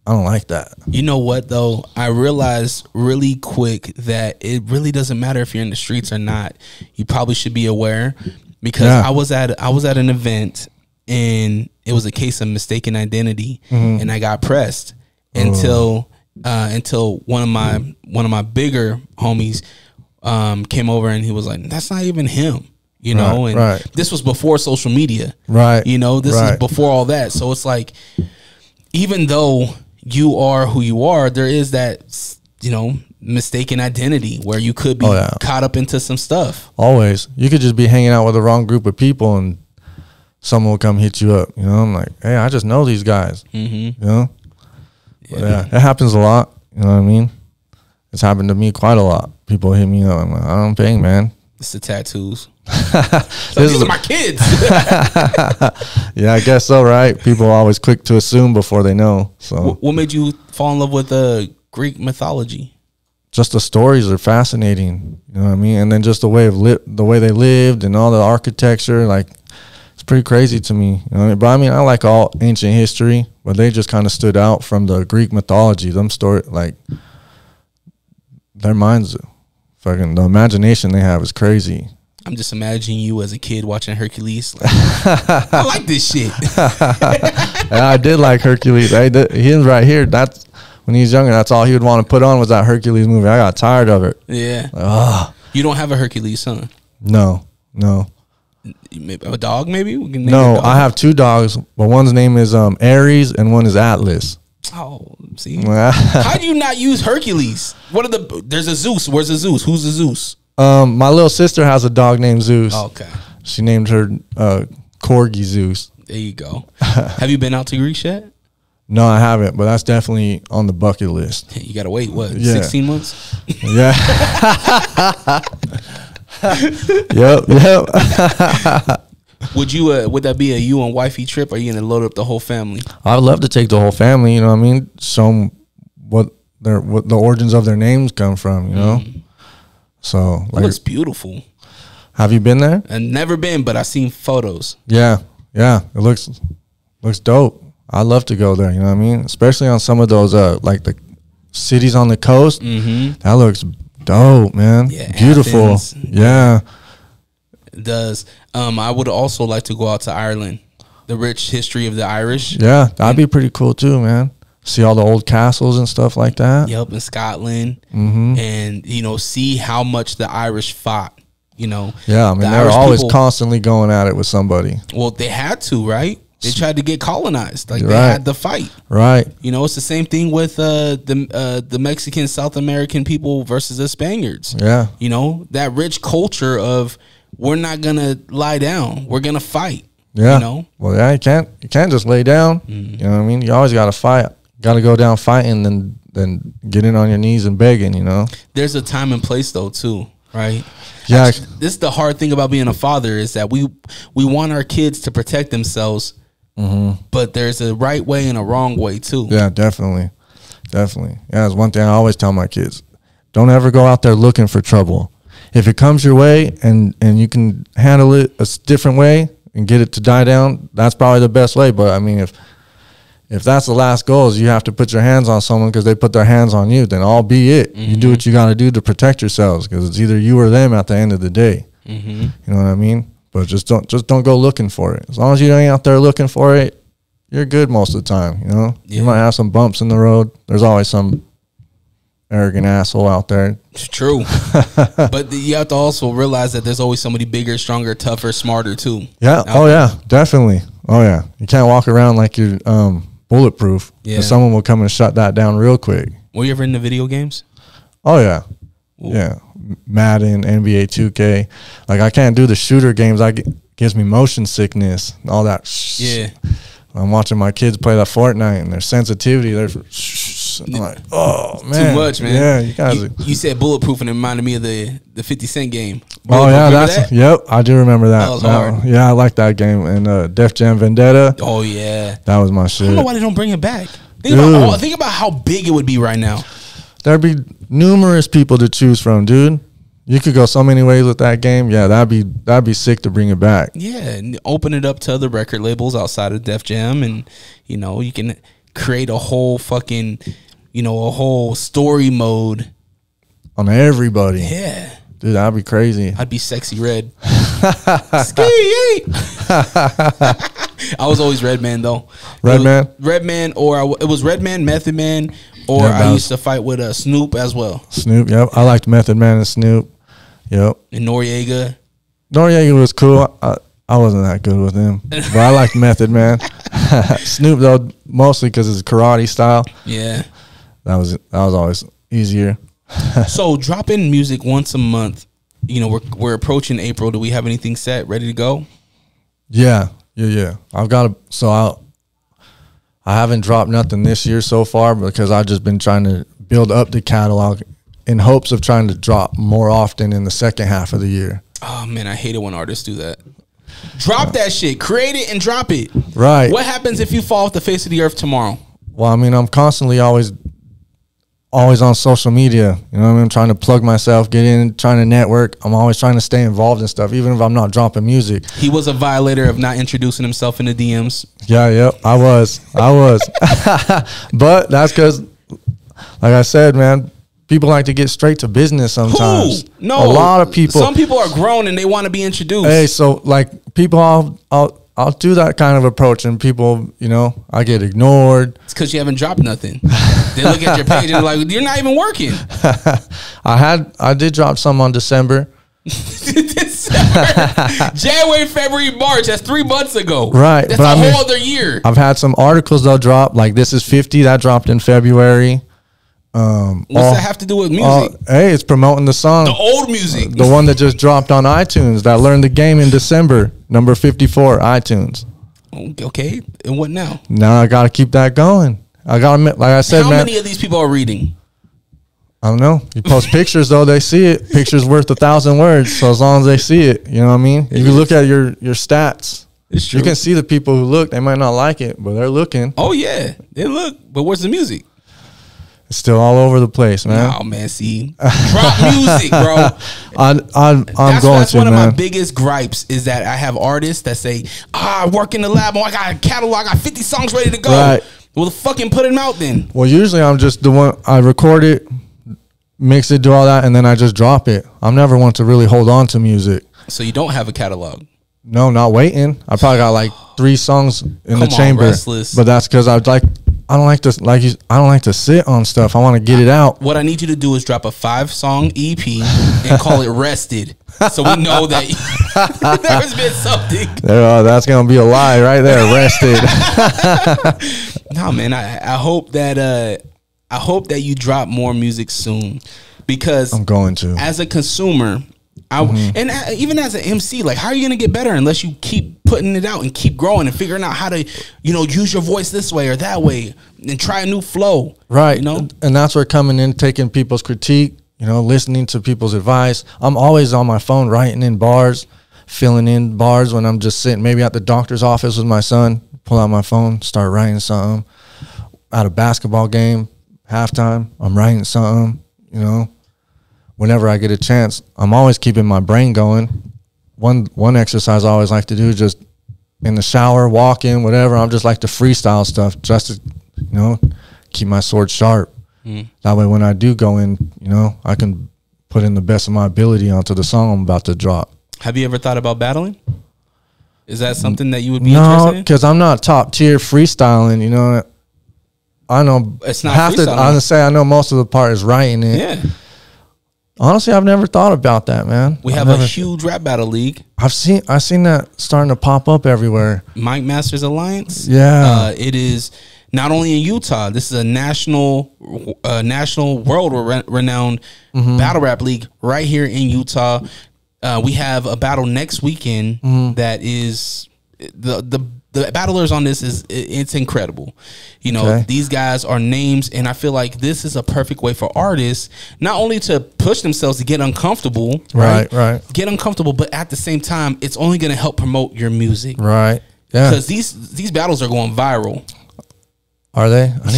I don't like that. You know what though? I realized really quick that it really doesn't matter if you're in the streets or not. You probably should be aware, because I was at an event and it was a case of mistaken identity, and I got pressed until one of my bigger homies came over and he was like, that's not even him, you know. And this was before social media, right? You know, this is before all that. So it's like, even though you are who you are, there is that, you know, mistaken identity where you could be caught up into some stuff. Always. You could just be hanging out with the wrong group of people and someone will come hit you up, you know. I'm like, hey, I just know these guys, you know. Yeah, it happens a lot, you know what I mean? It's happened to me quite a lot. People hit me up. I'm like, I don't pay, man. It's the tattoos. These are my kids. Yeah, I guess so, right? People are always quick to assume before they know. So, what made you fall in love with Greek mythology? Just the stories are fascinating. You know what I mean? And then just the way they lived and all the architecture, like, it's pretty crazy to me. You know what I mean? But I mean, I like all ancient history, but they just kind of stood out from the Greek mythology. Them story, like, their minds, fucking, the imagination they have is crazy. I'm just imagining you as a kid watching Hercules. Like, I like this shit. Yeah, I did like Hercules. He was right here. That's when he was younger. That's all he would want to put on was that Hercules movie. I got tired of it. Yeah. Like, you don't have a Hercules son? No. Maybe a dog? Maybe we can name no. a dog. I have two dogs, but one's name is Ares and one is Atlas. Oh, see, how do you not use Hercules? There's a Zeus. Where's the Zeus? Who's the Zeus? My little sister has a dog named Zeus. Oh, okay. She named her Corgi Zeus. There you go. Have you been out to Greece yet? No, I haven't, but that's definitely on the bucket list. You gotta wait. What? 16 months? Yeah. Yep. Would that be a you and wifey trip, or are you gonna load up the whole family? I'd love to take the whole family, you know what I mean? Show them what the origins of their names come from, you know? So, like, it looks beautiful. Have you been there? I've never been, but I've seen photos. Yeah. It looks dope. I'd love to go there, you know what I mean? Especially on some of those like the cities on the coast. That looks dope, man. Yeah, beautiful. Athens. Yeah. It does. I would also like to go out to Ireland. The rich history of the Irish. Yeah, that'd be pretty cool too, man. See all the old castles and stuff like that. Yep, in Scotland. And, you know, see how much the Irish fought, you know. Yeah, I mean, they were always constantly going at it with somebody. Well, they had to, right? They tried to get colonized. Like, they had to fight. Right. You know, it's the same thing with the Mexican, South American people versus the Spaniards. Yeah. You know, that rich culture of, we're not going to lie down. We're going to fight. Yeah. You know? Well, yeah, you can't just lay down. You know what I mean? You always got to fight. Got to go down fighting, then get in on your knees and begging, you know? There's a time and place, though, too, right? Yeah. Actually, this is the hard thing about being a father, is that we want our kids to protect themselves, but there's a right way and a wrong way, too. Yeah, definitely. Yeah, that's one thing I always tell my kids. Don't ever go out there looking for trouble. If it comes your way and you can handle it a different way and get it to die down, that's probably the best way. But, I mean, if that's the last goal, is you have to put your hands on someone because they put their hands on you, then all be it. You do what you got to do to protect yourselves, because it's either you or them at the end of the day. You know what I mean? But just don't go looking for it. As long as you ain't out there looking for it, you're good most of the time. You know, Yeah. you might have some bumps in the road. There's always some arrogant asshole out there. It's true. But you have to also realize that there's always somebody bigger, stronger, tougher, smarter too. Yeah. Oh yeah, definitely. Oh yeah. You can't walk around like you're bulletproof. Yeah. 'Cause someone will come and shut that down real quick. Were you ever into video games? Oh yeah. Ooh. Yeah. Madden, NBA 2K. Like I can't do the shooter games. Gives me motion sickness. All that. Yeah. I'm watching my kids play that Fortnite and their sensitivity. They're I'm like, oh man, Too much, man. Yeah, you guys. You said bulletproof and it reminded me of the 50 Cent game. Oh yeah, Remember that's that? Yep, I do remember that. That was hard. Yeah, I like that game. And Def Jam Vendetta. Oh yeah. That was my I shit. don't know why they don't bring it back. Dude. Think about how big it would be right now. There'd be numerous people to choose from, dude. You could go so many ways with that game. Yeah, that'd be sick to bring it back. Yeah, and open it up to other record labels outside of Def Jam, and you know you can create a whole fucking, a whole story mode On everybody. Yeah, Dude, that'd be crazy. I'd be Sexy Red. Ski. I was always Redman though. Redman? Redman, or it was Redman, Method Man, or Yeah, I used to fight with Snoop as well, Snoop, yep. I liked Method Man and Snoop. Yep. and Noriega. Noriega was cool. I wasn't that good with him, but I liked Method Man. Snoop though, mostly because his karate style. Yeah. That was always easier. So dropping music once a month. We're approaching April. Do we have anything set, ready to go? Yeah. I've got I haven't dropped nothing this year so far because I've just been trying to build up the catalog in hopes of trying to drop more often in the second half of the year. Oh man, I hate it when artists do that. Drop that shit, create it and drop it. Right. What happens if you fall off the face of the earth tomorrow? Well, I mean, I'm constantly always on social media. You know what I mean? I'm trying to plug myself, get in, trying to network. I'm always trying to stay involved in stuff, even if I'm not dropping music. He was a violator of not introducing himself in the DMs. Yeah, I was. But that's because, like I said, man, people like to get straight to business sometimes. Who? No. A lot of people. Some people are grown and they want to be introduced. Hey, so like people, I'll do that kind of approach, and people, I get ignored. It's because you haven't dropped nothing. They look at your page and they're like, you're not even working. I did drop some on December. January, February, March. That's 3 months ago. Right. That's but a whole other year. I've had some articles they'll drop, like This Is 50, that dropped in February. What's that have to do with music? Hey, it's promoting the song. The old music. The one that just dropped on iTunes, that learned the game in December, number 54, iTunes. Okay. And what now? Now I got to keep that going. I got to, like I said, How man. many of these people are reading? I don't know. You post pictures, though, they see it. Pictures worth 1,000 words. So as long as they see it, you know what I mean? If you look at your stats, It's true. you can see the people who look. They might not like it, but they're looking. Oh, yeah. They look. But where's the music? It's still all over the place, man. Oh, man. See? Drop music, bro. I'm going That's to, one of my man. biggest gripes is that I have artists that say, I work in the lab. Oh, I got a catalog. I got 50 songs ready to go. Right. Well, fucking put them out then. Well, usually I'm just the one, I record it, mix it, do all that, and then I just drop it. I'm never one to really hold on to music. So you don't have a catalog. No, not waiting. I probably got like 3 songs in the chamber. Restlezz. But that's because I don't like to sit on stuff. I want to get it out. What I need you to do is drop a 5-song EP and call it Rested. So we know that there's been something. That's going to be a lie right there. Rested. No, man, I hope that you drop more music soon, because I'm going to. as a consumer, and even as an MC, like, how are you gonna get better unless you keep putting it out and keep growing and figuring out how to, use your voice this way or that way and try a new flow, Right. And that's where coming in, taking people's critique, listening to people's advice. I'm always on my phone writing in bars, filling in bars when I'm just sitting maybe at the doctor's office with my son, pull out my phone, start writing something. At a basketball game, halftime, I'm writing something, Whenever I get a chance, I'm always keeping my brain going. One exercise I always like to do is just in the shower, walking, whatever. I'm just like to freestyle stuff just to, keep my sword sharp. That way when I do go in, I can put in the best of my ability onto the song I'm about to drop. Have you ever thought about battling? Is that something that you would be No, interested in? because I'm not top tier freestyling. You know, I know It's not half the. freestyling. I was gonna say I know most of the part is writing it. Yeah. Honestly, I've never thought about that, man. We have a huge rap battle league. I've seen that starting to pop up everywhere. Mike Masters Alliance. Yeah. It is not only in Utah. This is a national, world renowned battle rap league right here in Utah. We have a battle next weekend that is the battlers on this it's incredible. You know, Okay. these guys are names, and I feel like this is a perfect way for artists not only to push themselves to get uncomfortable, Right. get uncomfortable, but at the same time, it's only going to help promote your music, Right. Yeah. because these battles are going viral. Are they? I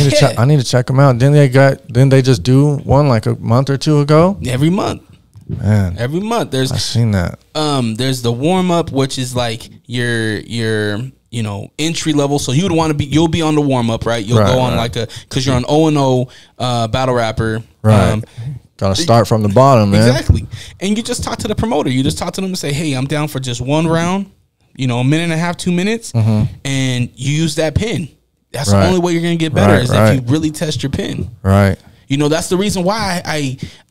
need to check them out. Didn't they just do one like a month or two ago? Every month. Man, Every month I've seen that. there's the warm up, which is like your entry level. So you'll be on the warm up, right? You'll go on because you're an 0-0 battle rapper, Right. Gotta start from the bottom, man. Exactly. And you just talk to the promoter. You just talk to them and say, hey, I'm down for just one round, a minute and a half, 2 minutes, and you use that pen. That's the only way you're gonna get better if you really test your pen. Right. That's the reason why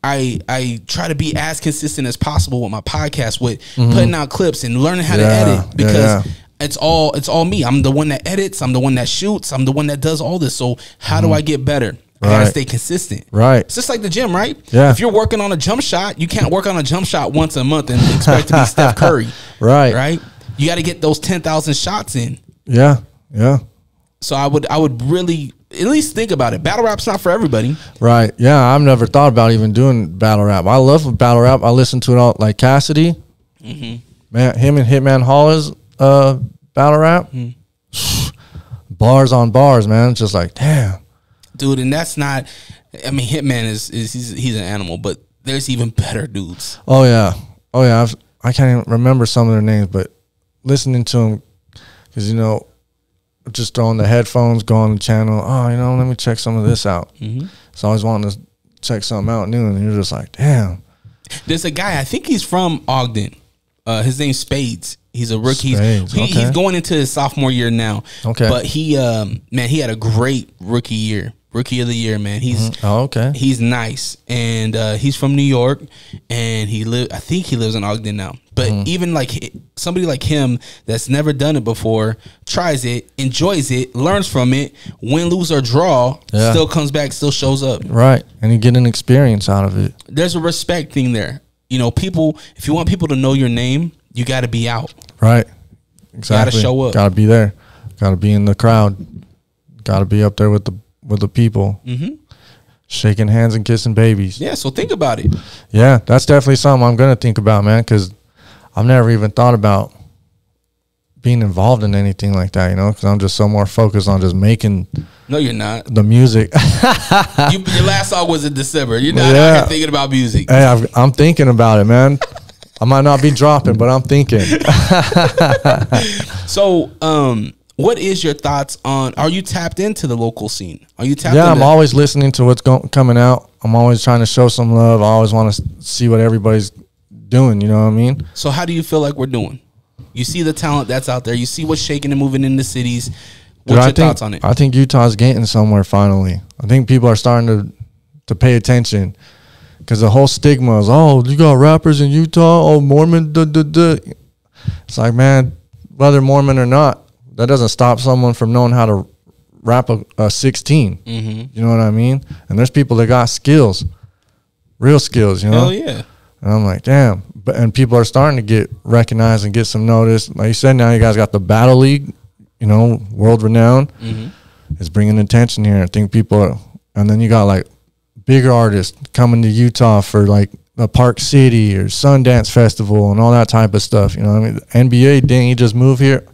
I try to be as consistent as possible with my podcast, with putting out clips and learning how to edit, because it's all me. I'm the one that edits. I'm the one that shoots. I'm the one that does all this. So how do I get better? I gotta stay consistent. Right. It's just like the gym, right? Yeah. If you're working on a jump shot, you can't work on a jump shot once a month and expect to be Steph Curry. Right. Right. You got to get those 10,000 shots in. Yeah. Yeah. So I would really at least think about it. Battle rap's not for everybody. Right. Yeah. I've never thought about even doing battle rap. I love battle rap. I listen to it all, like Cassidy. Man, him and Hitman Hollis battle rap. Bars on bars, man. It's just like, damn. Dude, and that's not, I mean, Hitman he's an animal, but there's even better dudes. Oh yeah. I can't even remember some of their names, but listening to them, because just throwing the headphones, go on the channel. Oh, let me check some of this out. So I always wanting to check something out new, and you're just like, damn. There's a guy, I think he's from Ogden. His name's Spades. He's a rookie. He's going into his sophomore year now. Okay, but he had a great rookie year. Rookie of the year, man. He's nice, and he's from New York, and I think he lives in Ogden now. But even like somebody like him that's never done it before, tries it, enjoys it, learns from it, win, lose or draw, still comes back, still shows up. Right, and you get an experience out of it. There's a respect thing there. People, if you want people to know your name, you got to be out. Right, exactly. Got to show up. Got to be there. Got to be in the crowd. Got to be up there with the people, shaking hands and kissing babies. Yeah, so think about it. Yeah, that's definitely something I'm gonna think about, man, because I've never even thought about being involved in anything like that, because I'm just so more focused on just making. No, you're not. The music. Your last song was in December. You're not out here thinking about music. Hey, I'm thinking about it, man. I might not be dropping, but I'm thinking. So, what is your thoughts on? Are you tapped into the local scene? Are you tapped? Yeah, I'm always listening to what's coming out. I'm always trying to show some love. I always want to see what everybody's doing. You know what I mean? So, how do you feel like we're doing? You see the talent that's out there. You see what's shaking and moving in the cities. What's your thoughts on it? I think Utah's getting somewhere finally. I think people are starting to pay attention, because the whole stigma is, you got rappers in Utah, Mormon, It's like, man, whether Mormon or not, that doesn't stop someone from knowing how to rap a 16. You know what I mean? And there's people that got skills, real skills, Hell yeah. And I'm like, damn. And people are starting to get recognized and get some notice. Like you said, now you guys got the Battle League, world renowned. It's bringing attention here. I think and then you got like bigger artists coming to Utah for like the Park City or Sundance Festival and all that type of stuff. You know what I mean? NBA, didn't he just move here?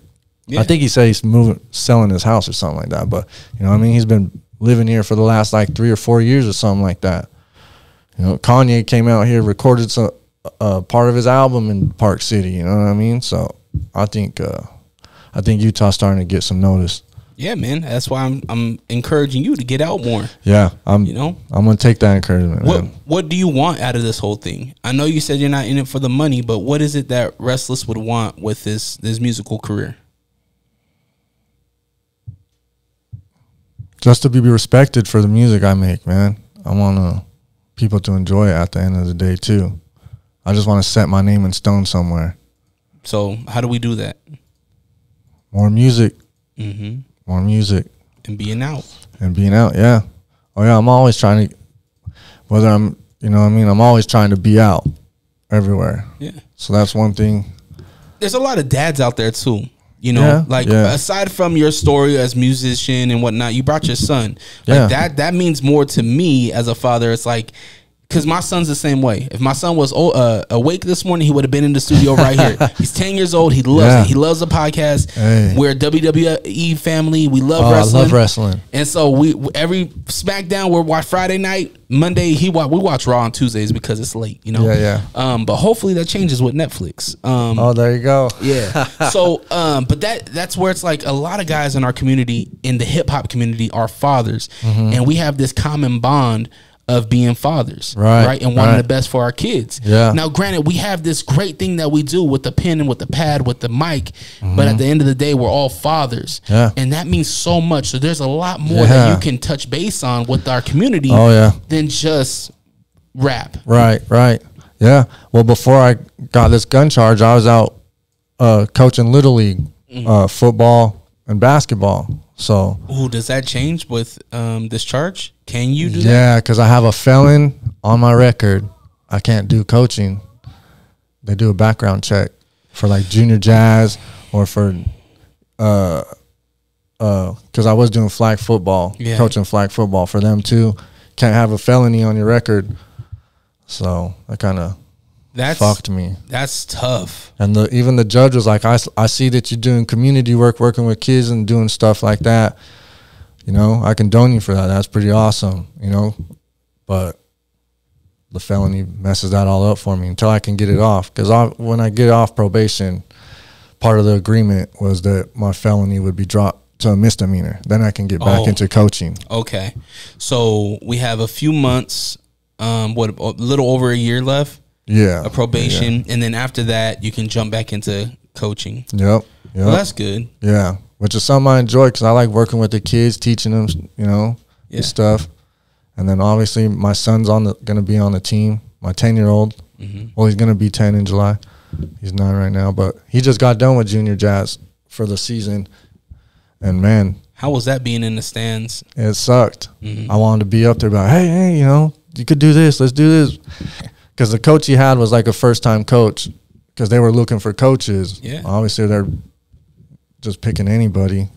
Yeah. I think he said he's selling his house or something like that. But, he's been living here for the last like 3 or 4 years or something like that. Kanye came out here, recorded some part of his album in Park City. You know what I mean? So I think Utah's starting to get some notice. Yeah, man. That's why I'm encouraging you to get out more. Yeah, I'm gonna take that encouragement. What do you want out of this whole thing? I know you said you're not in it for the money, but what is it that Restlezz would want with this musical career? Just to be respected for the music I make, man. I want people to enjoy it at the end of the day too. I just want to set my name in stone somewhere. So how do we do that? More music. Mm-hmm. More music. And being out. Yeah. Oh yeah, I'm always trying to, whether I'm, I'm always trying to be out everywhere. Yeah. So that's one thing. There's a lot of dads out there too. Aside from your story as musician and whatnot, you brought your son. Like that means more to me as a father. It's like, because my son's the same way. If my son was awake this morning, he would have been in the studio right here. He's 10 years old. He loves it. He loves the podcast. Hey. We're a WWE family. We love wrestling. I love wrestling. And so we every SmackDown, we're watch Friday night. Monday, we watch Raw on Tuesdays because it's late, Yeah. But hopefully that changes with Netflix. There you go. Yeah. So, but that's where it's like a lot of guys in our community, in the hip hop community, are fathers, and we have this common bond of being fathers, right? And wanting the best for our kids. Yeah. Now, granted, we have this great thing that we do with the pen and with the pad, with the mic, but at the end of the day, we're all fathers. Yeah. And that means so much. So there's a lot more that you can touch base on with our community than just rap. Right. Yeah. Well, before I got this gun charge, I was out coaching Little League, football and basketball. So, does that change with this charge? Can you do that? Yeah, because I have a felon on my record. I can't do coaching. They do a background check for like junior jazz or for because I was doing flag football, coaching flag football for them too. Can't have a felony on your record. So that kind of fucked me. That's tough. And even the judge was like, I see that you're doing community work, working with kids and doing stuff like that. I condone you for that. That's pretty awesome, But the felony messes that all up for me until I can get it off. Because when I get off probation, part of the agreement was that my felony would be dropped to a misdemeanor. Then I can get back into coaching. Okay. So we have a few months, a little over a year left. Yeah. A probation. Yeah. And then after that, you can jump back into coaching. Yep. Well, that's good. Yeah. Which is something I enjoy because I like working with the kids, teaching them, and stuff. And then obviously my son's going to be on the team, my 10-year-old. Well, he's going to be 10 in July. He's 9 right now. But he just got done with junior jazz for the season. And, man. How was that being in the stands? It sucked. I wanted to be up there like, hey, you could do this. Let's do this. Because the coach he had was like a first-time coach because they were looking for coaches. Yeah. Obviously, they're just picking anybody,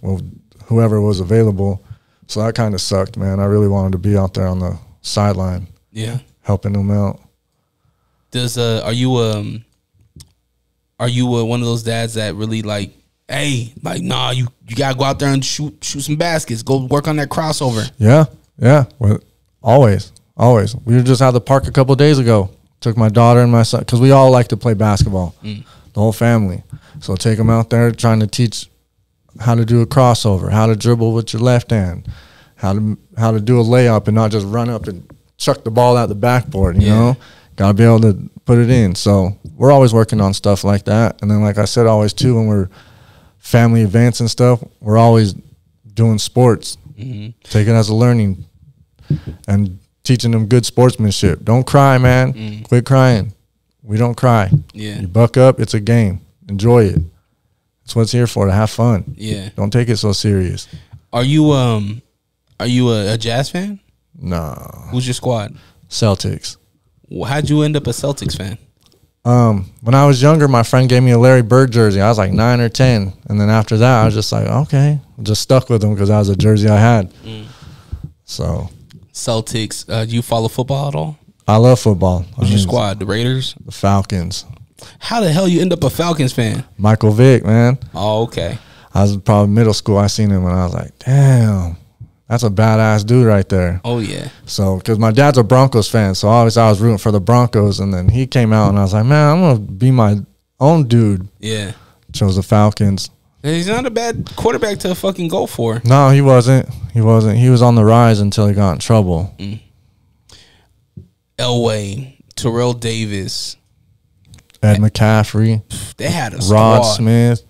whoever was available. So that kind of sucked, man. I really wanted to be out there on the sideline. Yeah. Helping them out. Are you one of those dads that really like, hey, like, nah, you got to go out there and shoot some baskets. Go work on that crossover. Yeah. Well, always. We were just at the park a couple of days ago. Took my daughter and my son, because we all like to play basketball, the whole family. So take them out there trying to teach how to do a crossover, how to dribble with your left hand, how to do a layup and not just run up and chuck the ball out the backboard, you know? Got to be able to put it in. So we're always working on stuff like that. And then, like I said, always, too, when we're family events and stuff, we're always doing sports, take it as a learning and teaching them good sportsmanship. Don't cry, man. Quit crying. We don't cry. Yeah. You buck up. It's a game. Enjoy it. That's what it's here for, to have fun. Yeah. Don't take it so serious. Are you a Jazz fan? No. Who's your squad? Celtics. How'd you end up a Celtics fan? When I was younger, my friend gave me a Larry Bird jersey. I was like 9 or 10. And then after that, I was just like, okay. Just stuck with him because that was a jersey I had. So... Celtics. Do you follow football at all? I love football. Who's your squad? The Raiders? The Falcons. How the hell you end up a Falcons fan? Michael Vick, man. Oh, okay. I was probably middle school. I seen him and I was like, damn, that's a badass dude right there. Oh, yeah. So, because my dad's a Broncos fan, so obviously I was rooting for the Broncos. And then he came out and I was like, man, I'm going to be my own dude. Yeah. Chose the Falcons. He's not a bad quarterback to fucking go for. No, he wasn't. He was on the rise until he got in trouble. Elway, Terrell Davis, Ed McCaffrey. They had a Rod squad. Smith.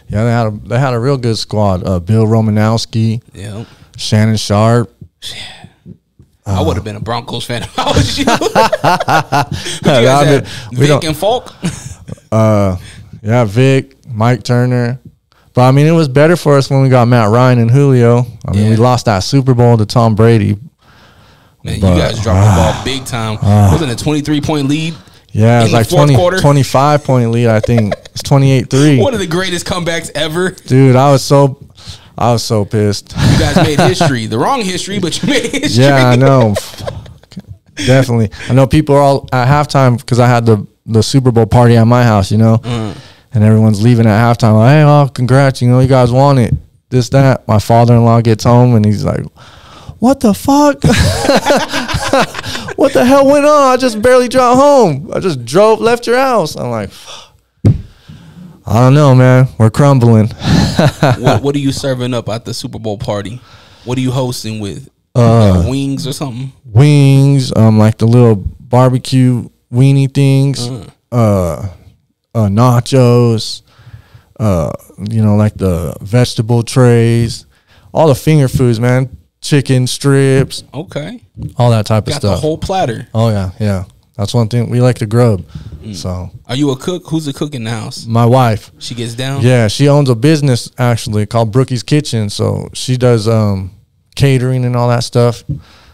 Yeah, they had a real good squad. Bill Romanowski. Yeah. Shannon Sharp. I would have been a Broncos fan if I was you. Vic and Falk. Yeah, Vic, Mike Turner. But I mean, it was better for us when we got Matt Ryan and Julio. I mean, we lost that Super Bowl to Tom Brady. Man, you guys dropped the ball big time. Wasn't it a 23-point lead? Yeah, it was like 25-point lead, I think. It's 28-3. One of the greatest comebacks ever. Dude, I was so pissed. You guys made history. The wrong history, but you made history. Yeah, I know. Definitely. I know people are all at halftime because I had the Super Bowl party at my house, you know? And everyone's leaving at halftime. Like, hey, oh, congrats. You know, you guys won it. This, that. My father-in-law gets home and he's like, what the fuck? What the hell went on? I just barely drove home. I just left your house. I'm like, I don't know, man. We're crumbling. What are you serving up at the Super Bowl party? What are you hosting with? Like wings or something? Wings, like the little barbecue weenie things, nachos, you know, like the vegetable trays, all the finger foods, man. Chicken strips. Okay. All that type of stuff. Got the whole platter. Oh, yeah. That's one thing. We like to grub. So, are you a cook? Who's the cook in the house? My wife. She gets down? Yeah, she owns a business, actually, called Brookie's Kitchen. So, she does catering and all that stuff.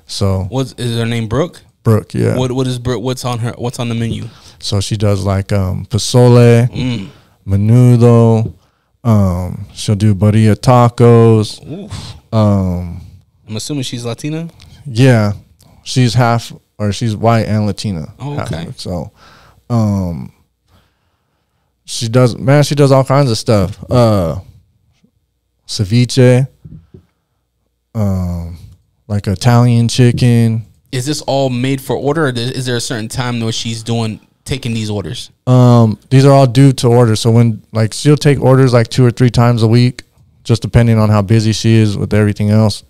So, is her name Brooke? Brooke, yeah. What is Brooke? What's on the menu? So, she does like pozole, menudo. She'll do burrito tacos. Oof. I'm assuming she's Latina? Yeah. She's she's white and Latina. Oh, okay. So, she does all kinds of stuff. Ceviche, like Italian chicken. Is this all made for order, or is there a certain time where she's taking these orders? These are all due to order. So when she'll take orders like 2 or 3 times a week, just depending on how busy she is with everything else.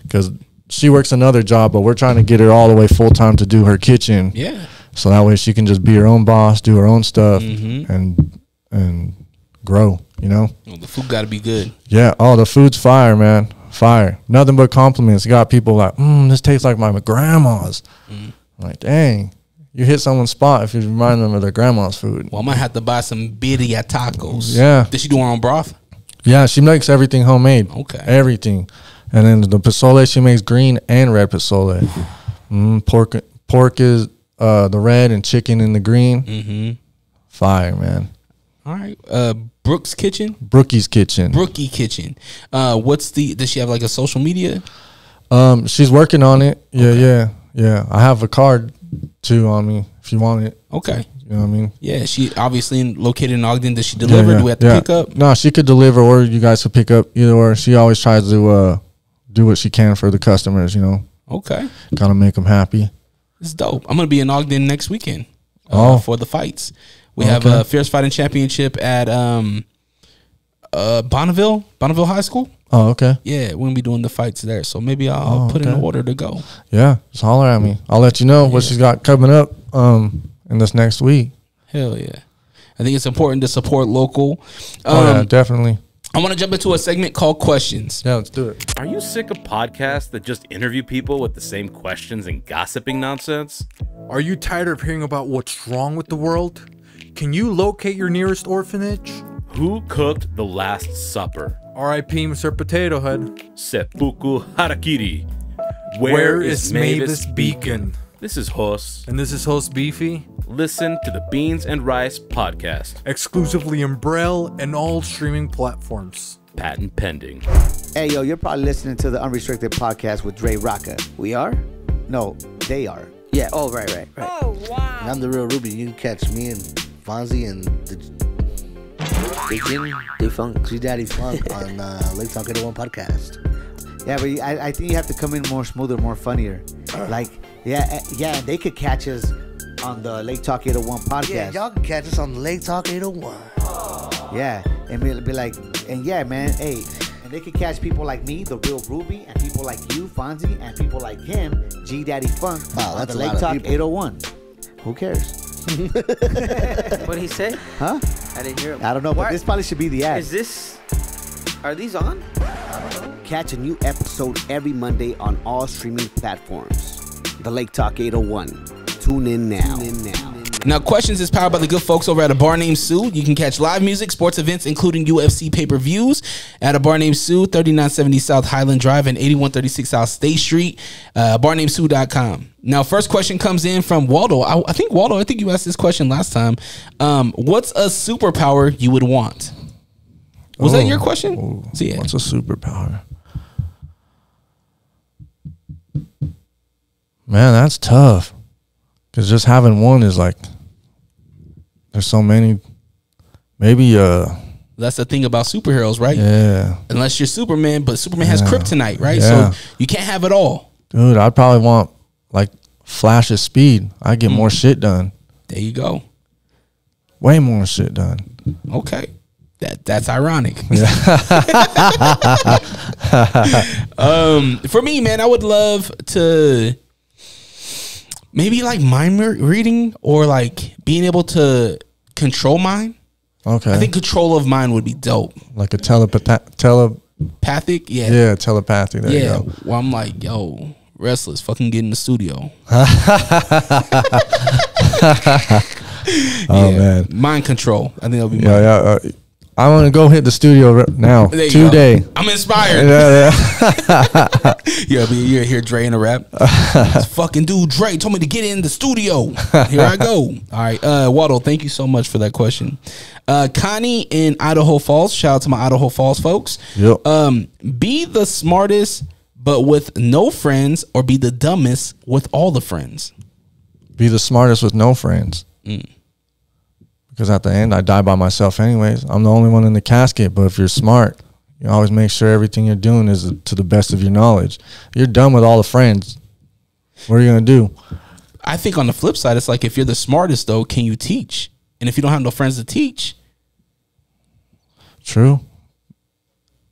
Because she works another job, but we're trying to get her all the way full time to do her kitchen. Yeah. So that way she can just be her own boss, do her own stuff, and grow. You know. Well, the food got to be good. Yeah. Oh, the food's fire, man. Fire. Nothing but compliments. You got people like, this tastes like my grandma's. I'm like, dang. You hit someone's spot if you remind them of their grandma's food. Well, I might have to buy some birria tacos. Yeah. Does she do her own broth? Yeah, she makes everything homemade. Okay. Everything. And then the pozole, she makes green and red pozole. Pork is the red and chicken in the green. Fire, man. All right. Brooke's Kitchen? Brookie's Kitchen. Brookie Kitchen. Does she have like a social media? She's working on it. Yeah. I have a card too on me if you want it. Okay. You know what I mean? Yeah, she obviously located in Ogden. Does she deliver? Do we have to pick up? No, she could deliver, or you guys could pick up. Either or. She always tries to do what she can for the customers, you know. Okay. Kind of make them happy. It's dope. I'm going to be in Ogden next weekend for the fights. We have a Fierce Fighting Championship at Bonneville High School. Oh, okay. Yeah, we're going to be doing the fights there. So maybe I'll put in an order to go. Yeah, just holler at me. I'll let you know what she's got coming up in this next week. Hell yeah. I think it's important to support local. Yeah, definitely. I want to jump into a segment called Questions. Yeah, let's do it. Are you sick of podcasts that just interview people with the same questions and gossiping nonsense? Are you tired of hearing about what's wrong with the world? Can you locate your nearest orphanage? Who cooked the Last Supper? R.I.P. Mr. Potato Head. Seppuku Harakiri. Where is Mavis Beacon? This is Hos. And this is host Beefy. Listen to the Beans and Rice podcast. Exclusively in Braille and all streaming platforms. Patent pending. Hey, yo, you're probably listening to the Unrestricted Podcast with Dre Rocca. We are? No, they are. Yeah, oh, right. Oh, wow. And I'm the real Ruby. You can catch me and Fonzie and the Big Jimmy. Funk. G Daddy Funk on Lake Talk 801 Podcast. Yeah, but I think you have to come in more smoother, more funnier. Yeah, they could catch us on the Lake Talk 801 podcast. Yeah, y'all can catch us on Lake Talk 801. Yeah, and be like, and yeah, man, hey, and they can catch people like me, the real Ruby, and people like you, Fonzie, and people like him, G Daddy Funk, on the Lake Talk 801. Who cares? What did he say? Huh? I didn't hear him. I don't know, but this probably should be the ad. Are these on? Catch a new episode every Monday on all streaming platforms. The Lake Talk 801. Tune in now. Now, Questions is powered by the good folks over at A Bar Named Sue. You can catch live music, sports events, including UFC pay-per-views at A Bar Named Sue, 3970 South Highland Drive and 8136 South State Street, barnamedSue.com. Now, first question comes in from Waldo. I think you asked this question last time. What's a superpower you would want? Was that your question? So yeah. What's a superpower? Man, that's tough. Because just having one is like, there's so many. Maybe that's the thing about superheroes, right? Yeah. Unless you're Superman, but Superman has kryptonite, right? Yeah. So you can't have it all. Dude, I'd probably want like Flash's speed. I'd get more shit done. There you go. Way more shit done. Okay. That's ironic. For me, man, I would love to maybe like mind reading or like being able to control mind. Okay. I think control of mind would be dope. Like a telepathic? Yeah. Yeah, telepathic. There you go. Well, I'm like, yo, Restlezz, fucking get in the studio. Man. Mind control. I think that'll be I want to go hit the studio now. Today. I'm inspired. You're here Dre in a rap. This fucking dude Dre told me to get in the studio. Here I go. All right. Waddle, thank you so much for that question. Connie in Idaho Falls. Shout out to my Idaho Falls folks. Yep. Be the smartest but with no friends, or be the dumbest with all the friends? Be the smartest with no friends. Because at the end, I die by myself anyways. I'm the only one in the casket. But if you're smart, you always make sure everything you're doing is to the best of your knowledge. You're done with all the friends. What are you going to do? I think on the flip side, it's like if you're the smartest, though, can you teach? And if you don't have no friends to teach. True.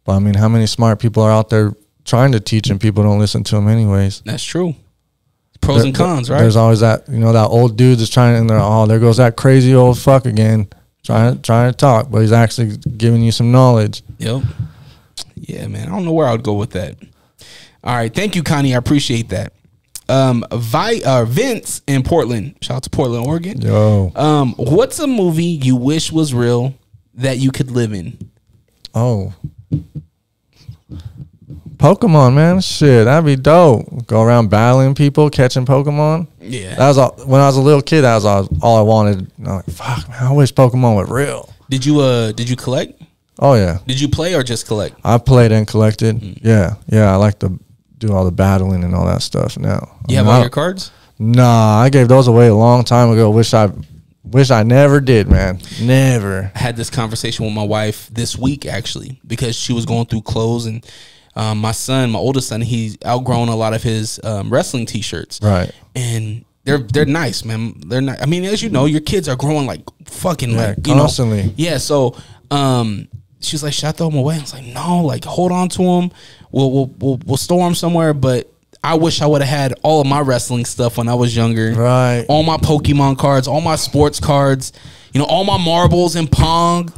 But I mean, how many smart people are out there trying to teach and people don't listen to them anyways? That's true. Pros and cons, right? There's always that, that old dude that's trying, and there goes that crazy old fuck again, trying to talk, but he's actually giving you some knowledge. Yep. Yeah, man. I don't know where I would go with that. All right. Thank you, Connie. I appreciate that. Vince in Portland. Shout out to Portland, Oregon. Yo. What's a movie you wish was real that you could live in? Oh. Pokemon, man, shit, that'd be dope. Go around battling people, catching Pokemon. Yeah, that was all, when I was a little kid. That was all I wanted. I'm like, fuck, man, I wish Pokemon were real. Did you collect? Oh yeah. Did you play or just collect? I played and collected. Yeah. I like to do all the battling and all that stuff now. You have all your cards? Nah, I gave those away a long time ago. Wish I never did, man. Never. I had this conversation with my wife this week actually because she was going through clothes and. My oldest son, he's outgrown a lot of his wrestling T-shirts. Right. And they're nice, man. They're not. I mean, as you know, your kids are growing like fucking like constantly. Yeah. So she was like, "Should I throw them away?" I was like, "No, like hold on to them. We'll store them somewhere." But I wish I would have had all of my wrestling stuff when I was younger. Right. All my Pokemon cards, all my sports cards. All my marbles and pogs,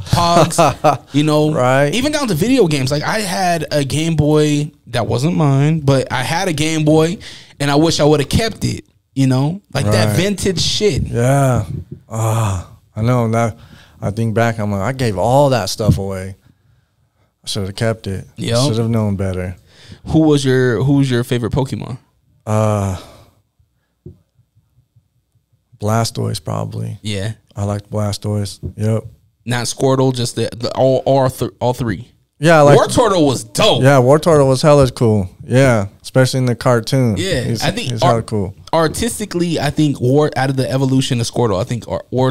right. Even down to video games. Like I had a Game Boy that wasn't mine, but I had a Game Boy and I wish I would have kept it, like that vintage shit. Yeah. I know that. I think back, I'm like, I gave all that stuff away. I should have kept it. Yep. Should have known better. Who was your favorite Pokemon? Blastoise probably. Yeah. I liked Blastoise. Yep. Not Squirtle, just all three. Yeah, Wartortle was dope. Yeah, Wartortle was hella cool. Yeah, especially in the cartoon. Yeah, he's hella cool. artistically, I think out of the evolution of Squirtle, I think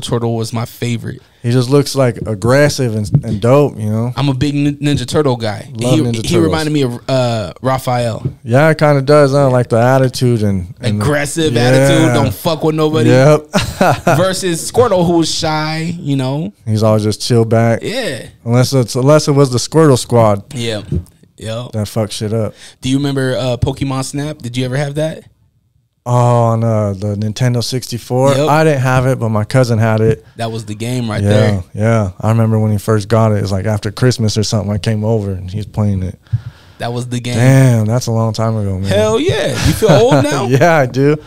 Turtle was my favorite. He just looks like aggressive and dope, you know. I'm a big Ninja Turtle guy. He reminded me of Raphael. Yeah, it kind of does. I like the attitude and aggressive attitude. Don't fuck with nobody. Yep. Versus Squirtle, who was shy. You know, he's always just chill back. Yeah. Unless it was the Squirtle Squad. Yeah. Yep. That fucked shit up. Do you remember Pokemon Snap? Did you ever have that? Oh, on the Nintendo 64. Yep. I didn't have it, but my cousin had it. That was the game right there. Yeah. I remember when he first got it. It was like after Christmas or something. I came over and he's playing it. That was the game. Damn, that's a long time ago, man. Hell yeah. You feel old now? Yeah, I do.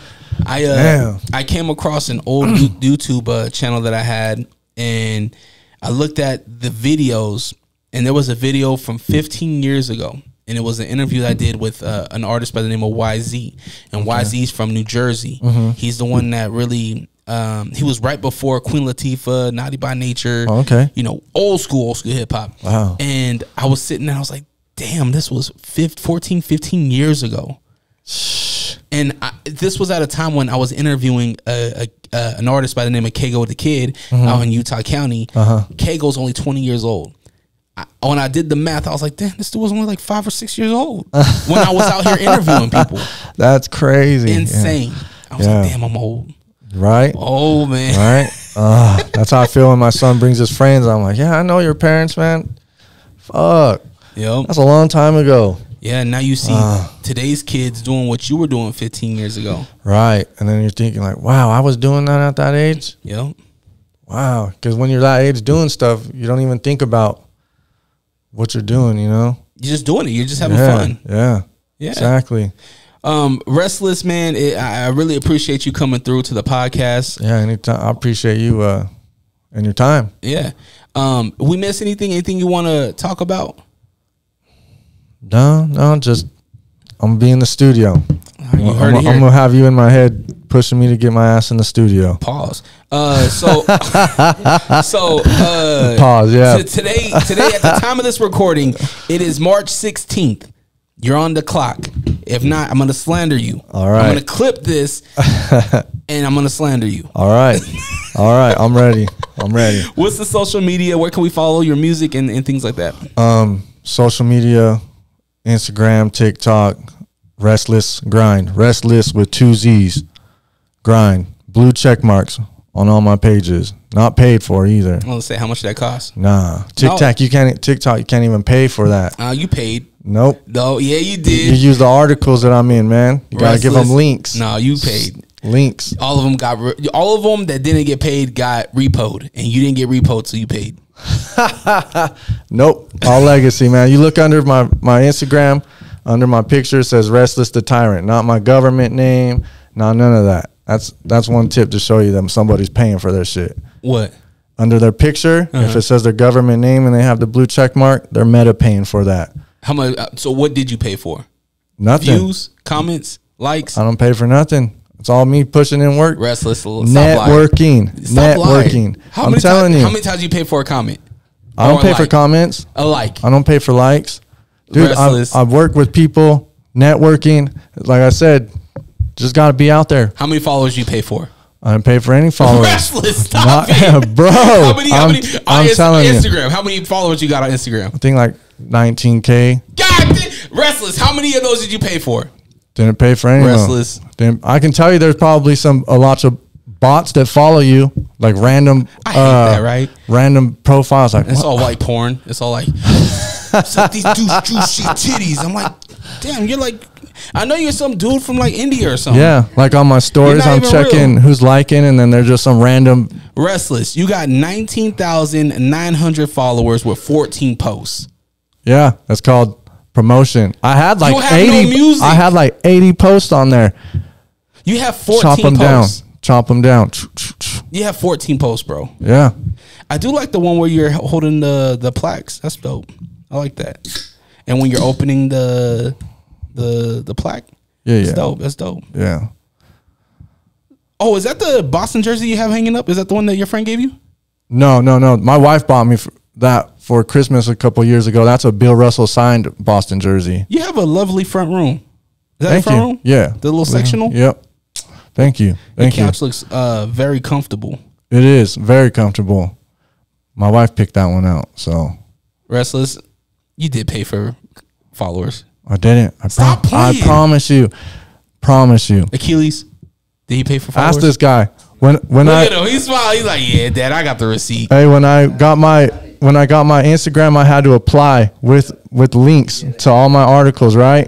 I came across an old YouTube channel that I had, and I looked at the videos, and there was a video from 15 years ago. And it was an interview that I did with an artist by the name of YZ. And YZ's from New Jersey. He's the one that really, he was right before Queen Latifah, Naughty by Nature. Oh, okay. You know, old school hip hop. Wow. And I was sitting there, I was like, damn, this was 15 years ago. And this was at a time when I was interviewing an artist by the name of Kago the Kid out in Utah County. Kago's only 20 years old. When I did the math, I was like, damn, this dude was only like 5 or 6 years old when I was out here interviewing people. That's crazy. Insane. Yeah. I was like, damn, I'm old. Right? Old, man. Right? That's how I feel when my son brings his friends. I'm like, yeah, I know your parents, man. Fuck. Yep. That's a long time ago. Yeah, now you see today's kids doing what you were doing 15 years ago. Right. And then you're thinking like, wow, I was doing that at that age? Yep. Wow. Because when you're that age doing stuff, you don't even think about what you're doing, you know? You're just doing it. You're just having fun. Yeah. Exactly. Restlezz, man, I really appreciate you coming through to the podcast. Yeah, anytime. I appreciate you and your time. Yeah. We miss anything you want to talk about? No, just I'm gonna be in the studio. You heard it here. I'm gonna have you in my head pushing me to get my ass in the studio. Pause. Pause. Yeah. Today at the time of this recording, it is March 16th. You're on the clock. If not, I'm gonna slander you. All right. I'm gonna clip this and I'm gonna slander you. All right. I'm ready. What's the social media? Where can we follow your music and things like that? Social media, Instagram, TikTok, Restlezz Grind. Restlezz with 2 Z's. Grind. Blue check marks on all my pages. Not paid for either. I want to say how much that costs. Nah. TikTok, you can't even pay for that. You paid. Nope. No, yeah, you did. You use the articles that I'm in, man. You gotta give them links. No, you paid. Links. All of them that didn't get paid got repoed, and you didn't get repoed, so you paid. Nope. All legacy, man. You look under my Instagram, under my picture, it says Restlezz Da Tyrant. Not my government name. None of that. That's one tip to show you that somebody's paying for their shit. What? Under their picture, if it says their government name and they have the blue check mark, they're meta paying for that. How much? So what did you pay for? Nothing. Views, comments, likes? I don't pay for nothing. It's all me pushing in work. Restlezz. Networking. Networking. I'm telling you. How many times do you pay for a comment? I don't pay for comments. A like. I don't pay for likes. Dude, I've worked with people, networking. Like I said, just got to be out there. How many followers do you pay for? I didn't pay for any followers. Restlezz, stop it. Bro. I'm telling you. Instagram. How many followers you got on Instagram? I think like 19K. God, Restlezz, how many of those did you pay for? Didn't pay for any. Restlezz. I can tell you there's probably a lots of bots that follow you, like random. I hate that, right? Random profiles. Like, it's all white porn. It's all like, it's like these juicy titties. I'm like, damn, you're like, I know you're some dude from like India or something. Yeah, like on my stories, I'm checking who's liking, and then there's just some random. Restlezz, you got 19,900 followers with 14 posts. Yeah, that's called promotion. I had like 80. I had like 80 posts on there. You have 14 posts. Chop them down. You have 14 posts, bro. Yeah. I do like the one where you're holding the plaques. That's dope. I like that. And when you're opening the plaque. Yeah, it's dope. That's dope. Yeah. Oh, is that the Boston jersey you have hanging up? Is that the one that your friend gave you? No. My wife bought me that for Christmas a couple years ago. That's a Bill Russell signed Boston jersey. You have a lovely front room. Is that the front room? Yeah. The little sectional? Yep. Thank you. Thank you. The couch looks very comfortable. It is very comfortable. My wife picked that one out. So, Restlezz, you did pay for followers. I didn't. Stop playing. I promise you. Promise you. Achilles, did he pay for followers? Ask this guy. When Look at him. He smiled. He's like, yeah, Dad, I got the receipt. Hey, when I got my Instagram, I had to apply with links to all my articles, right?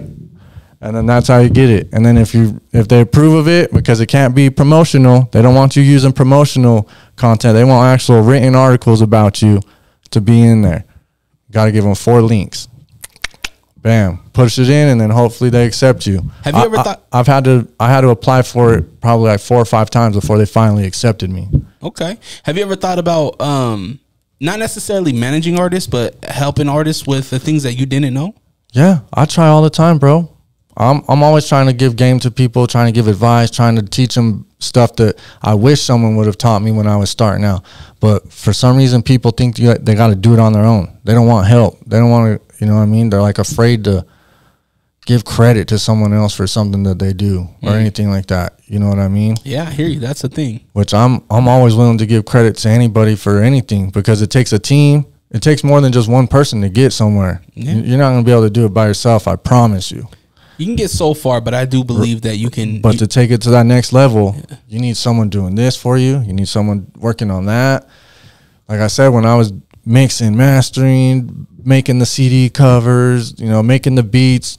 And then that's how you get it. And then if they approve of it, because it can't be promotional, they don't want you using promotional content. They want actual written articles about you to be in there. Got to give them 4 links. Bam, push it in, and then hopefully they accept you. Have you ever thought? I had to apply for it probably like 4 or 5 times before they finally accepted me. Okay. Have you ever thought about not necessarily managing artists, but helping artists with the things that you didn't know? Yeah, I try all the time, bro. I'm always trying to give game to people, trying to give advice, trying to teach them stuff that I wish someone would have taught me when I was starting out. But for some reason, people think they got to do it on their own. They don't want help. They don't want to, you know what I mean? They're like afraid to give credit to someone else for something that they do or anything like that. You know what I mean? Yeah, I hear you. That's the thing. Which I'm always willing to give credit to anybody for anything, because it takes a team. It takes more than just one person to get somewhere. Yeah. You're not going to be able to do it by yourself. I promise you. You can get so far, but I do believe that you can. But to take it to that next level, you need someone doing this for you. You need someone working on that. Like I said, when I was mixing, mastering, making the CD covers, making the beats,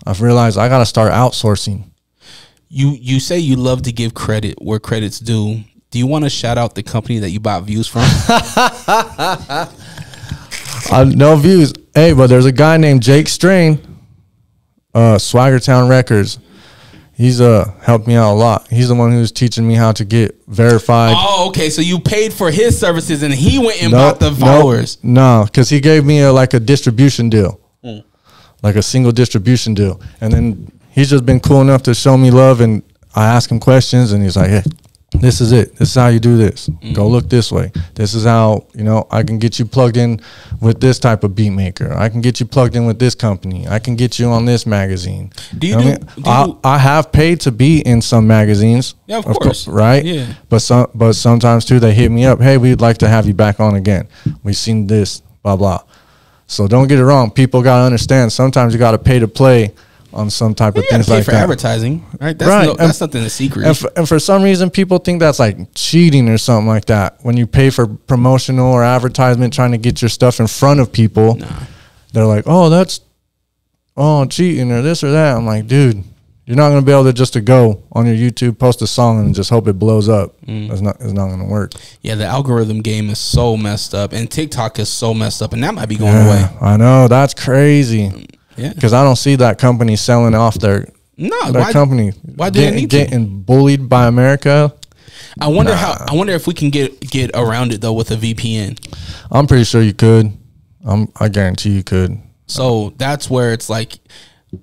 I've realized I got to start outsourcing. You say you love to give credit where credit's due. Do you want to shout out the company that you bought views from? No views. Hey, but there's a guy named Jake Strain. Swaggertown Records. He's helped me out a lot. He's the one who's teaching me how to get verified. Oh, okay. So you paid for his services and he went and bought the followers. No, because he gave me a distribution deal, like a single distribution deal. And then he's just been cool enough to show me love, and I ask him questions, and he's like, hey, this is it. This is how you do this. Go look this way. This is how, I can get you plugged in with this type of beat maker. I can get you plugged in with this company. I can get you on this magazine. I have paid to be in some magazines. Yeah, of course. Right? Yeah. But sometimes too, they hit me up. Hey, we'd like to have you back on again. We've seen this, blah, blah. So don't get it wrong. People got to understand. Sometimes you got to pay to play on some type of things like that. Advertising, right? That's something that's secret. And for some reason, people think that's like cheating or something like that. When you pay for promotional or advertisement, trying to get your stuff in front of people, they're like, "Oh, that's cheating or this or that." I'm like, dude, you're not gonna be able to just go on your YouTube, post a song, and just hope it blows up. It's not gonna work. Yeah, the algorithm game is so messed up, and TikTok is so messed up, and that might be going away. I know, that's crazy. Yeah, because I don't see that company selling off their company. Why do they need getting bullied by America? I wonder I wonder if we can get around it though with a VPN. I'm pretty sure you could. I guarantee you could. So that's where it's like,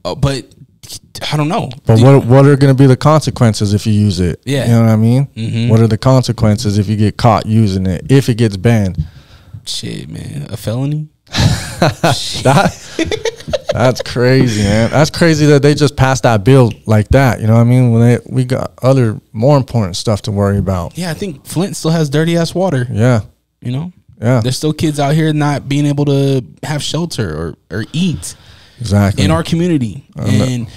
but I don't know. But what are going to be the consequences if you use it? Yeah, you know what I mean. What are the consequences if you get caught using it? If it gets banned? Shit, man, a felony. That's crazy, man. That's crazy that they just passed that bill like that. You know what I mean? When we got other more important stuff to worry about. Yeah, I think Flint still has dirty ass water. Yeah, yeah. There's still kids out here not being able to have shelter or eat. Exactly. In our community, and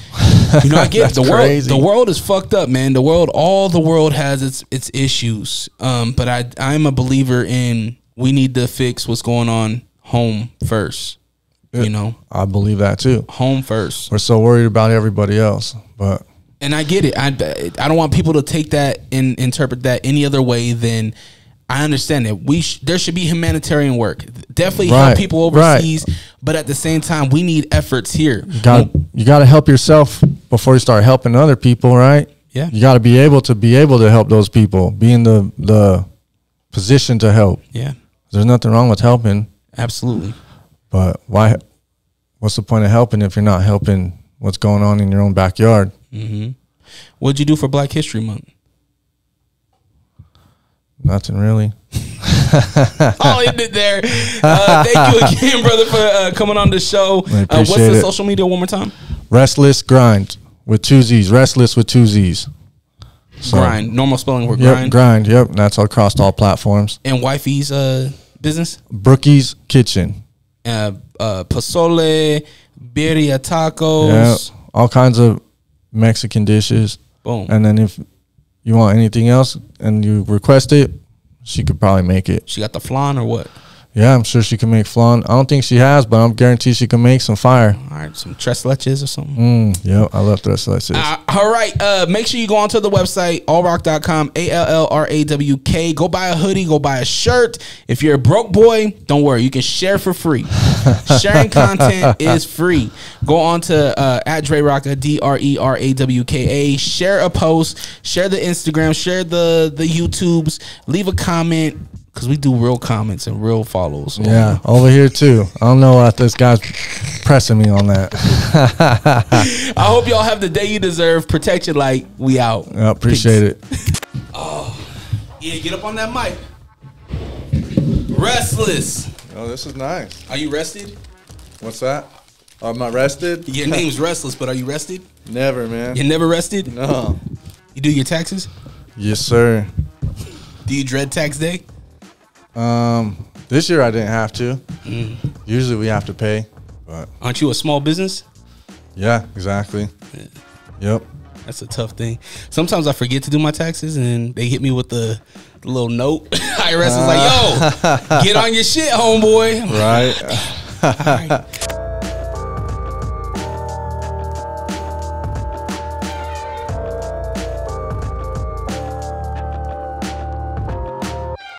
I get it. The world is fucked up, man. All the world has its issues. But I'm a believer in we need to fix what's going on home first. I believe that too. Home first. We're so worried about everybody else, and I get it. I don't want people to take that and interpret that any other way than I understand that there should be humanitarian work. Definitely help people overseas, but at the same time, we need efforts here. You got to help yourself before you start helping other people, right? Yeah. You got to be able to help those people, be in the position to help. Yeah. There's nothing wrong with helping. Absolutely. But why? What's the point of helping if you're not helping what's going on in your own backyard? What'd you do for Black History Month? Nothing really. Oh, it did there. Thank you again, brother, for coming on the show. What's the social media one more time? Restlezz Grind with 2 Z's. Restlezz with 2 Z's. So, Grind. Normal spelling word. Yep, Grind. Grind. Yep, that's across all platforms. And wifey's business. Brookie's Kitchen. Pozole, birria tacos. Yeah, all kinds of Mexican dishes. Boom. And then if you want anything else and you request it, she could probably make it. She got the flan or what? Yeah, I'm sure she can make flan. I don't think she has, but I'm guaranteed she can make some fire. All right, some tres leches or something. Yeah, I love tres leches. All right, make sure you go onto the website, allrock.com, ALLRAWK. Go buy a hoodie, go buy a shirt. If you're a broke boy, don't worry, you can share for free. Sharing content is free. Go on to at DreRocka, DRERAWKA. Share a post, share the Instagram, share the YouTubes, leave a comment. Because we do real comments and real follows. Yeah, over here too. I don't know what this guy's pressing me on that. I hope y'all have the day you deserve. Protect your light. We out. I appreciate it. Oh, yeah, get up on that mic. Restless. Oh, this is nice. Are you rested? What's that? Am I rested? Your name's Restless, but are you rested? Never, man. You never rested? No. You do your taxes? Yes, sir. Do you dread tax day? This year I didn't have to. Usually we have to pay, but aren't you a small business? Yeah, exactly. Yeah. Yep. That's a tough thing. Sometimes I forget to do my taxes, and they hit me with the little note. IRS is like, "Yo, get on your shit, homeboy." Right. All right.